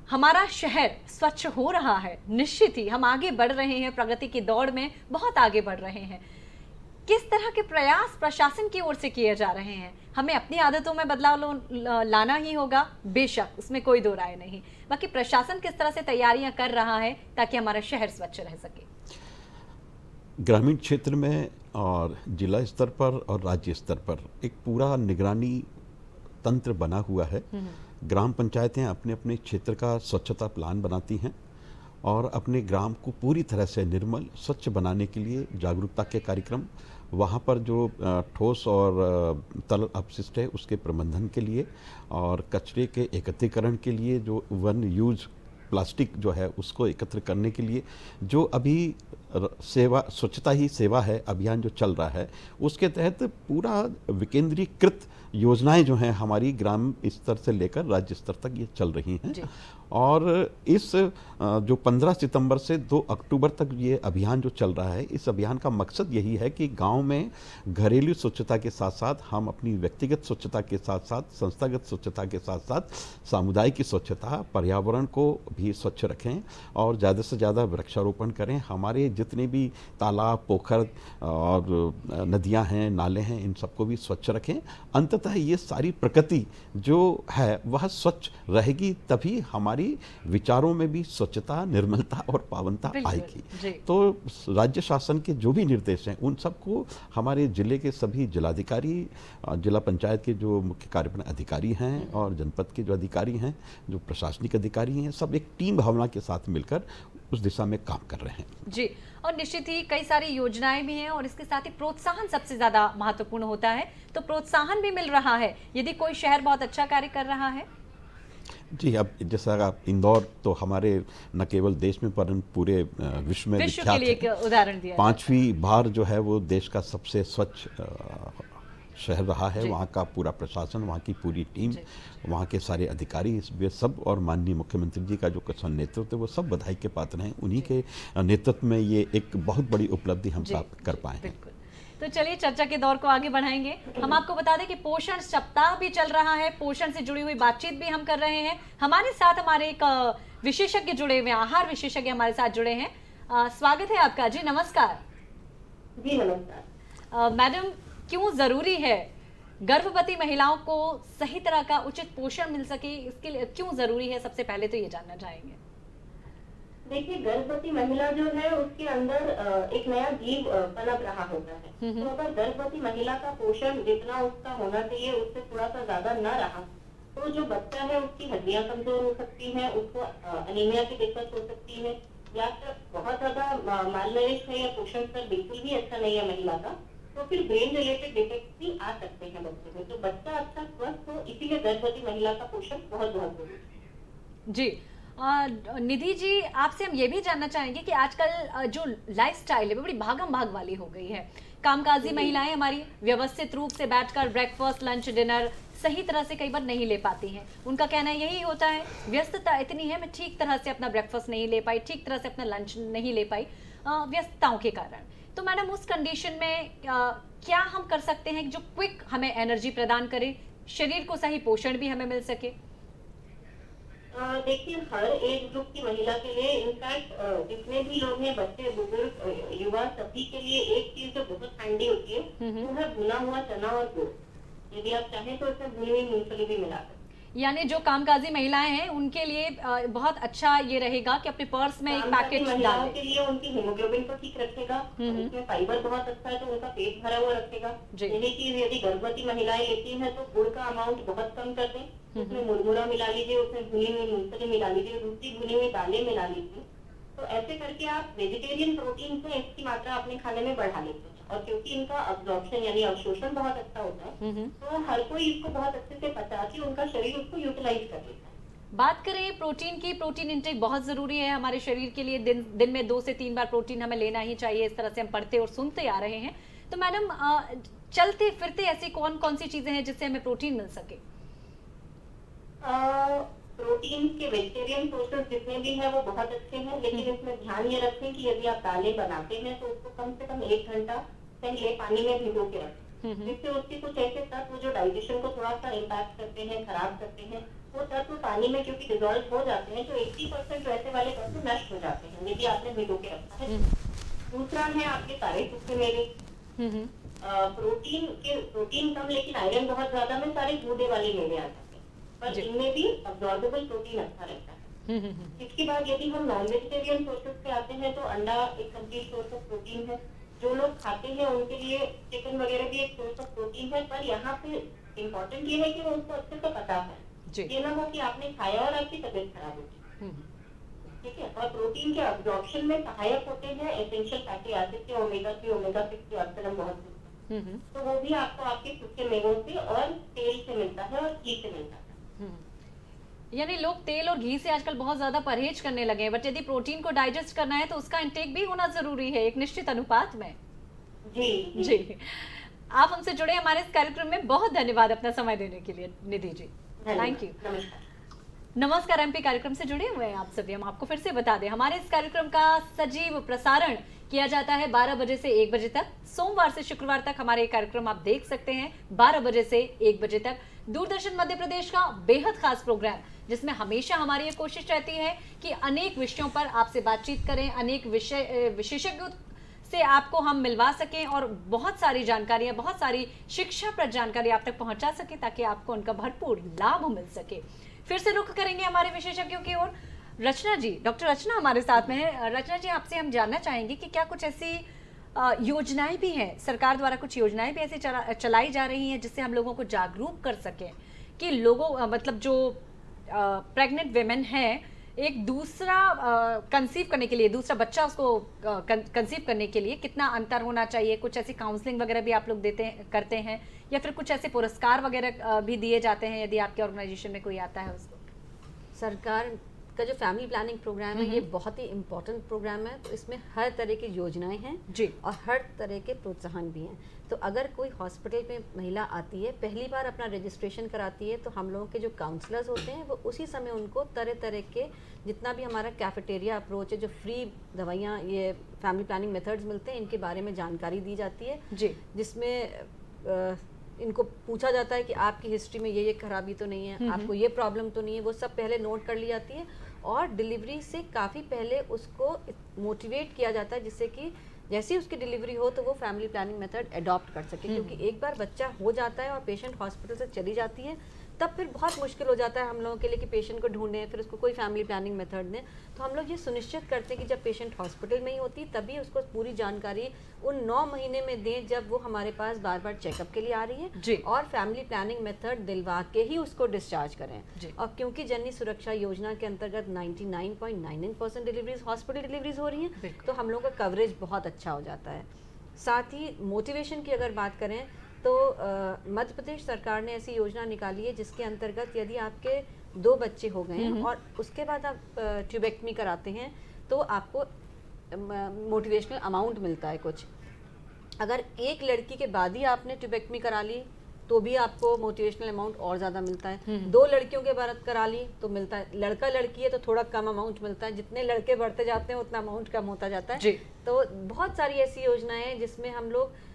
हमारा शहर स्वच्छ हो रहा है, निश्चित ही हम आगे बढ़ रहे हैं, प्रगति की दौड़ में बहुत आगे बढ़ रहे हैं। किस तरह के प्रयास प्रशासन की ओर से किए जा रहे हैं? हमें अपनी आदतों में बदलाव लाना ही होगा, बेशक, उसमें कोई दो राय नहीं। बाकी प्रशासन किस तरह से तैयारियां कर रहा है ताकि हमारा शहर स्वच्छ रह सके? ग्रामीण क्षेत्र में और जिला स्तर पर और राज्य स्तर पर एक पूरा निगरानी तंत्र बना हुआ है। ग्राम पंचायतें अपने अपने क्षेत्र का स्वच्छता प्लान बनाती हैं और अपने ग्राम को पूरी तरह से निर्मल स्वच्छ बनाने के लिए जागरूकता के कार्यक्रम, वहाँ पर जो ठोस और तरल अपशिष्ट है उसके प्रबंधन के लिए और कचरे के एकत्रीकरण के लिए, जो वन यूज प्लास्टिक जो है उसको एकत्र करने के लिए, जो अभी सेवा स्वच्छता ही सेवा है अभियान जो चल रहा है, उसके तहत पूरा विकेंद्रीकृत योजनाएं जो हैं हमारी ग्राम स्तर से लेकर राज्य स्तर तक ये चल रही हैं। और इस जो 15 सितंबर से 2 अक्टूबर तक ये अभियान जो चल रहा है, इस अभियान का मकसद यही है कि गांव में घरेलू स्वच्छता के साथ साथ हम अपनी व्यक्तिगत स्वच्छता के साथ साथ संस्थागत स्वच्छता के साथ साथ सामुदायिक स्वच्छता, पर्यावरण को भी स्वच्छ रखें और ज़्यादा से ज़्यादा वृक्षारोपण करें। हमारे जितने भी तालाब, पोखर और नदियाँ हैं, नाले हैं, इन सबको भी स्वच्छ रखें। अंततः ये सारी प्रकृति जो है वह स्वच्छ रहेगी, तभी हमारी विचारों में भी स्वच्छता, निर्मलता और पावनता आएगी। तो राज्य शासन के जो भी निर्देश हैं उन सबको हमारे जिले के सभी जिलाधिकारी, जिला पंचायत के जो मुख्य कार्यपालन अधिकारी हैं और जनपद के जो अधिकारी हैं, जो प्रशासनिक अधिकारी हैं, सब एक टीम भावना के साथ मिलकर उस दिशा में काम कर रहे हैं। जी, और निश्चित ही कई सारी योजनाएं भी हैं और इसके साथ ही प्रोत्साहन सबसे ज्यादा महत्वपूर्ण होता है। तो प्रोत्साहन भी मिल रहा है यदि कोई शहर बहुत अच्छा कार्य कर रहा है। जी, अब जैसा आप इंदौर तो हमारे न केवल देश में पर पूरे विश्व में विख्यात के लिए एक उदाहरण दिया, 5वीं बार जो है वो देश का सबसे स्वच्छ शहर रहा है। वहाँ का पूरा प्रशासन, वहाँ की पूरी टीम, वहाँ के सारे अधिकारी, वे सब और माननीय मुख्यमंत्री जी का जो कुशल नेतृत्व है वो सब बधाई के पात्र हैं। उन्हीं के नेतृत्व में ये एक बहुत बड़ी उपलब्धि हम प्राप्त कर पाए हैं। तो चलिए चर्चा के दौर को आगे बढ़ाएंगे। हम आपको बता दें कि पोषण सप्ताह भी चल रहा है, पोषण से जुड़ी हुई बातचीत भी हम कर रहे हैं। हमारे साथ हमारे एक विशेषज्ञ जुड़े हुए, आहार विशेषज्ञ हमारे साथ जुड़े हैं। स्वागत है आपका। जी नमस्कार। जी नमस्कार। मैडम, क्यों जरूरी है गर्भवती महिलाओं को सही तरह का उचित पोषण मिल सके, इसके लिए क्यों जरूरी है? सबसे पहले तो ये जानना चाहेंगे। देखिए, गर्भवती महिला जो है उसके अंदर एक नया जीव पनप रहा होता है। तो अगर गर्भवती महिला का पोषण जितना उसका होना चाहिए उससे थोड़ा सा ज्यादा न रहा तो जो बच्चा है उसकी हड्डियां कमजोर हो सकती हैं, उसको अनीमिया की दिक्कत हो सकती है, या फिर बहुत ज्यादा मालनरिश है या पोषण स्तर बिल्कुल भी अच्छा नहीं है महिला का, तो फिर ब्रेन रिलेटेड डिफेक्ट भी आ सकते हैं बच्चे में। तो बच्चा अच्छा स्वस्थ हो, इसीलिए गर्भवती महिला का पोषण बहुत बहुत जरूरी है। जी निधि जी, आपसे हम ये भी जानना चाहेंगे कि आजकल जो लाइफस्टाइल है वो बड़ी भागम भाग वाली हो गई है। कामकाजी महिलाएं हमारी व्यवस्थित रूप से बैठकर ब्रेकफास्ट, लंच, डिनर सही तरह से कई बार नहीं ले पाती हैं। उनका कहना यही होता है, व्यस्तता इतनी है, मैं ठीक तरह से अपना ब्रेकफास्ट नहीं ले पाई, ठीक तरह से अपना लंच नहीं ले पाई व्यस्तताओं के कारण। तो मैडम उस कंडीशन में क्या हम कर सकते हैं जो क्विक हमें एनर्जी प्रदान करे, शरीर को सही पोषण भी हमें मिल सके? देखिए, हर एज ग्रुप की महिला के लिए, इनफैक्ट जितने भी लोग हैं, बच्चे, बुजुर्ग, युवा, सभी के लिए एक चीज जो बहुत हैंडी होती है वो है भुना हुआ चना और गुड़। यदि आप चाहें तो इसमें भुनी हुई मूंगफली भी मिला सकते हैं। यानी जो कामकाजी महिलाएं हैं उनके लिए बहुत अच्छा ये रहेगा कि अपने पर्स में एक पैकेट महिलाओं के लिए उनकी हीमोग्लोबिन को ठीक रखेगा, उसमें फाइबर बहुत अच्छा है तो उनका पेट भरा हुआ रखेगा। यही चीज यदि गर्भवती महिलाएं लेती हैं तो गुड़ का अमाउंट बहुत कम कर दें, उसमें मुरमुरा मिला लीजिए, उसमें भुनी हुई मूंगफली मिला लीजिए, दूसरी भुनी हुई दालें मिला लीजिए। तो ऐसे करके आप वेजिटेरियन प्रोटीन से इसकी मात्रा अपने खाने में बढ़ा लेते हैं। और क्योंकि इनका अब्जॉर्प्शन यानी अवशोषण बहुत अच्छा होता है, तो हर कोई इसको बहुत अच्छे से पचा के उनका शरीर उसको यूटिलाइज कर लेता है। बात करें प्रोटीन की, प्रोटीन इंटेक बहुत जरूरी है हमारे शरीर के लिए। दिन में 2 से 3 बार प्रोटीन हमें लेना ही चाहिए, इस तरह से हम पढ़ते और सुनते आ रहे हैं। तो मैडम चलते फिरते ऐसी कौन कौन सी चीजें हैं जिससे हमें प्रोटीन मिल सके? प्रोटीन के वेजिटेरियन सोर्सेज जितने भी हैं वो बहुत अच्छे हैं, लेकिन इसमें ध्यान ये रखें कि यदि आप दालें बनाते हैं तो उसको कम से कम 1 घंटा पहले पानी में भिगो के रखें, जिससे उसके कुछ ऐसे तत्व जो डाइजेशन को थोड़ा सा इम्पैक्ट करते हैं, खराब करते हैं, वो तत्व पानी में क्योंकि डिजॉल्व हो जाते हैं तो 80% वैसे वाले तत्व नष्ट हो जाते हैं यदि आपने भिगो के रखा है। दूसरा है आपके सारे सूखे मेवे। प्रोटीन कम लेकिन आयरन बहुत ज्यादा में सारे गूदे वाले मेवे आ जाते हैं, पर इनमें भी अब्जॉर्बेबल प्रोटीन अच्छा रहता है। इसके बाद यदि हम नॉन वेजिटेरियन सोर्सेज पे आते हैं तो अंडा एक कंप्लीट सोर्स ऑफ प्रोटीन है। जो लोग खाते हैं उनके लिए चिकन वगैरह भी एक सोर्स ऑफ प्रोटीन है, पर यहाँ पे इम्पोर्टेंट ये है कि वो उसको अच्छे से पता है, ये ना हो कि आपने खाया और आपकी तबीयत खराब होती। ठीक है। और प्रोटीन के अब्जॉर्प्शन में सहायक होते हैं एसेंशियल फैटी एसिड के ओमेगा 3, ओमेगा 6 के अक्सर बहुत, तो वो भी आपको आपके सूखे मेवों से और तेल से मिलता है और घी से मिलता है। यानी लोग तेल और घी से आजकल बहुत ज्यादा परहेज करने लगे हैं, बट यदि प्रोटीन को डाइजेस्ट करना है तो उसका इंटेक भी होना जरूरी है एक निश्चित अनुपात में। जी आप हमसे जुड़े हमारे इस कार्यक्रम में, बहुत धन्यवाद अपना समय देने के लिए निधि जी, थैंक यू। नमस्कार एमपी कार्यक्रम से जुड़े हुए हैं आप सभी। हम आपको फिर से बता दें, हमारे इस कार्यक्रम का सजीव प्रसारण किया जाता है 12 बजे से 1 बजे तक। सोमवार से शुक्रवार तक हमारे ये कार्यक्रम आप देख सकते हैं 12 बजे से 1 बजे तक। दूरदर्शन मध्य प्रदेश का बेहद खास प्रोग्राम, जिसमें हमेशा हमारी ये कोशिश रहती है कि अनेक विषयों पर आपसे बातचीत करें, अनेक विशेषज्ञों से आपको हम मिलवा सकें और बहुत सारी जानकारियां, बहुत सारी शिक्षाप्रद जानकारी आप तक पहुंचा सकें, ताकि आपको उनका भरपूर लाभ मिल सके। फिर से रुख करेंगे हमारे विशेषज्ञों की ओर। रचना जी, डॉक्टर रचना हमारे साथ में है। रचना जी, आपसे हम जानना चाहेंगे कि क्या कुछ ऐसी योजनाएं भी हैं, सरकार द्वारा कुछ योजनाएं भी ऐसी चलाई जा रही हैं जिससे हम लोगों को जागरूक कर सकें कि लोगों मतलब जो प्रेग्नेंट वेमेन हैं, एक दूसरा कंसीव करने के लिए, दूसरा बच्चा उसको कंसीव करने के लिए कितना अंतर होना चाहिए। कुछ ऐसी काउंसलिंग वगैरह भी आप लोग करते हैं, या फिर कुछ ऐसे पुरस्कार वगैरह भी दिए जाते हैं यदि आपके ऑर्गेनाइजेशन में कोई आता है उसको? सरकार का जो फैमिली प्लानिंग प्रोग्राम है ये बहुत ही इम्पोर्टेंट प्रोग्राम है। तो इसमें हर तरह की योजनाएं हैं जी, और हर तरह के प्रोत्साहन भी हैं। तो अगर कोई हॉस्पिटल में महिला आती है, पहली बार अपना रजिस्ट्रेशन कराती है, तो हम लोगों के जो काउंसलर्स होते हैं वो उसी समय उनको तरह तरह के जितना भी हमारा कैफेटेरिया अप्रोच है, जो फ्री दवाइयाँ, ये फैमिली प्लानिंग मेथड्स मिलते हैं, इनके बारे में जानकारी दी जाती है जी, जिसमें इनको पूछा जाता है कि आपकी हिस्ट्री में ये खराबी तो नहीं है, आपको ये प्रॉब्लम तो नहीं है, वो सब पहले नोट कर ली जाती है। और डिलीवरी से काफ़ी पहले उसको मोटिवेट किया जाता है, जिससे कि जैसे ही उसकी डिलीवरी हो तो वो फैमिली प्लानिंग मेथड अडॉप्ट कर सके। क्योंकि एक बार बच्चा हो जाता है और पेशेंट हॉस्पिटल से चली जाती है तब फिर बहुत मुश्किल हो जाता है हम लोगों के लिए कि पेशेंट को ढूंढें, फिर उसको कोई फैमिली प्लानिंग मेथड दें। तो हम लोग ये सुनिश्चित करते हैं कि जब पेशेंट हॉस्पिटल में ही होती तभी उसको पूरी जानकारी उन 9 महीने में दें जब वो हमारे पास बार बार चेकअप के लिए आ रही है, और फैमिली प्लानिंग मेथड दिलवा के ही उसको डिस्चार्ज करें। और क्योंकि जननी सुरक्षा योजना के अंतर्गत 99.99% डिलीवरीज हॉस्पिटल डिलीवरीज हो रही हैं, तो हम लोगों का कवरेज बहुत अच्छा हो जाता है। साथ ही मोटिवेशन की अगर बात करें तो मध्य प्रदेश सरकार ने ऐसी योजना निकाली है जिसके अंतर्गत यदि आपके 2 बच्चे हो गए हैं और उसके बाद आप ट्यूबेक्टमी कराते हैं तो आपको मोटिवेशनल अमाउंट मिलता है कुछ। अगर एक लड़की के बाद ही आपने ट्यूबेक्टमी करा ली तो भी आपको मोटिवेशनल अमाउंट और ज़्यादा मिलता है। 2 लड़कियों के बाद करा ली तो मिलता है, लड़का लड़की है तो थोड़ा कम अमाउंट मिलता है, जितने लड़के बढ़ते जाते हैं उतना अमाउंट कम होता जाता है। तो बहुत सारी ऐसी योजनाएं हैं जिसमें हम लोग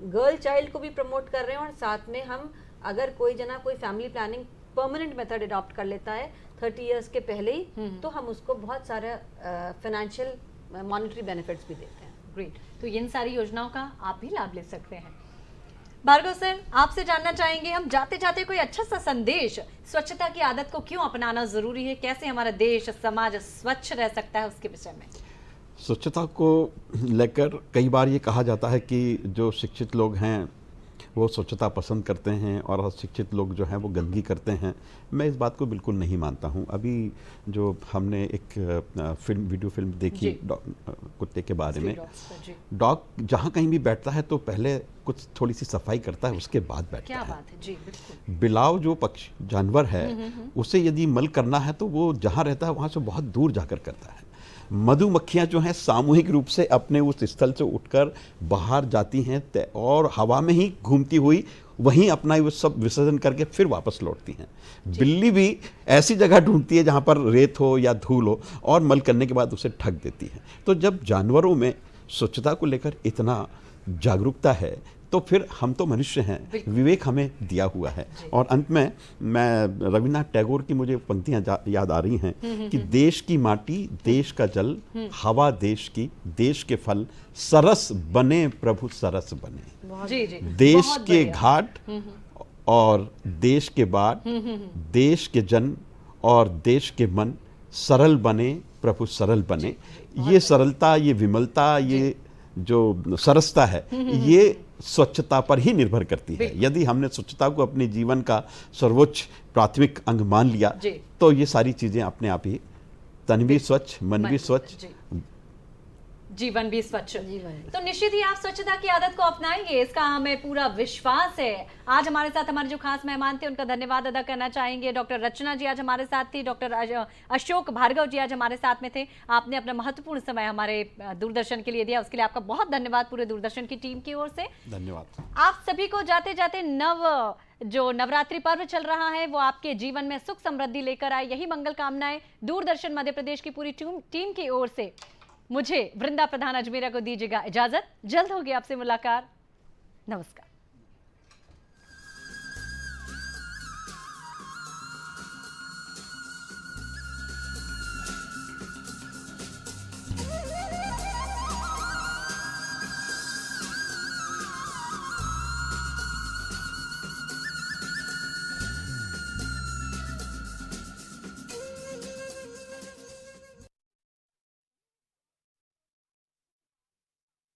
गर्ल चाइल्ड को भी प्रमोट कर रहे हैं, और साथ में हम अगर कोई family planning permanent method adopt कर लेता है 30 इयर्स के पहले ही, तो हम उसको बहुत सारा फाइनेंशियल मॉनेटरी बेनिफिट्स भी देते हैं। ग्रेट, तो इन सारी योजनाओं का आप भी लाभ ले सकते हैं। भार्गव सर, आपसे जानना चाहेंगे हम जाते जाते कोई अच्छा सा संदेश, स्वच्छता की आदत को क्यों अपनाना जरूरी है, कैसे हमारा देश समाज स्वच्छ रह सकता है, उसके विषय में। स्वच्छता को लेकर कई बार ये कहा जाता है कि जो शिक्षित लोग हैं वो स्वच्छता पसंद करते हैं और अशिक्षित लोग जो हैं वो गंदगी करते हैं। मैं इस बात को बिल्कुल नहीं मानता हूँ। अभी जो हमने एक वीडियो फिल्म देखी कुत्ते के बारे में, डॉग जहाँ कहीं भी बैठता है तो पहले कुछ थोड़ी सी सफाई करता है, उसके बाद बैठता क्या है। बात है जी, बिल्कुल। बिलाव जो पक्षी जानवर है उसे यदि मल करना है तो वो जहाँ रहता है वहाँ से बहुत दूर जाकर करता है। मधुमक्खियाँ जो हैं सामूहिक रूप से अपने उस स्थल से उठकर बाहर जाती हैं और हवा में ही घूमती हुई वहीं अपना वो सब विसर्जन करके फिर वापस लौटती हैं। बिल्ली भी ऐसी जगह ढूंढती है जहाँ पर रेत हो या धूल हो और मल करने के बाद उसे ढक देती है। तो जब जानवरों में स्वच्छता को लेकर इतना जागरूकता है तो फिर हम तो मनुष्य हैं, विवेक हमें दिया हुआ है। और अंत में मैं रविन्द्रनाथ टैगोर की मुझे पंक्तियां याद आ रही हैं कि देश की माटी, देश का जल, हवा देश की, देश के फल, सरस बने प्रभु सरस बने। जी जी, देश के घाट और देश के बाट, देश के जन और देश के मन, सरल बने प्रभु सरल बने। ये सरलता, ये विमलता, ये जो सरसता है, ये स्वच्छता पर ही निर्भर करती है। यदि हमने स्वच्छता को अपने जीवन का सर्वोच्च प्राथमिक अंग मान लिया तो ये सारी चीजें अपने आप ही, तन भी स्वच्छ, मन भी स्वच्छ, जीवन भी स्वच्छ। तो निश्चित ही आप स्वच्छता की आदत को अपनाएंगे, इसका हमें पूरा विश्वास है। आज हमारे साथ हमारे जो खास मेहमान थे उनका धन्यवाद अदा करना चाहेंगे। डॉक्टर रचना जी आज हमारे साथ थी, डॉक्टर अशोक भार्गव जी आज हमारे साथ में थे। आपने अपना महत्वपूर्ण समय हमारे दूरदर्शन के लिए दिया, उसके लिए आपका बहुत धन्यवाद पूरे दूरदर्शन की टीम की ओर से। धन्यवाद। आप सभी को जाते जाते जो नवरात्रि पर्व चल रहा है वो आपके जीवन में सुख समृद्धि लेकर आए, यही मंगल कामनाएं दूरदर्शन मध्य प्रदेश की पूरी टीम की ओर से। मुझे वृंदा प्रधान अजमेरा को दीजिएगा इजाजत, जल्द होगी आपसे मुलाकात। नमस्कार।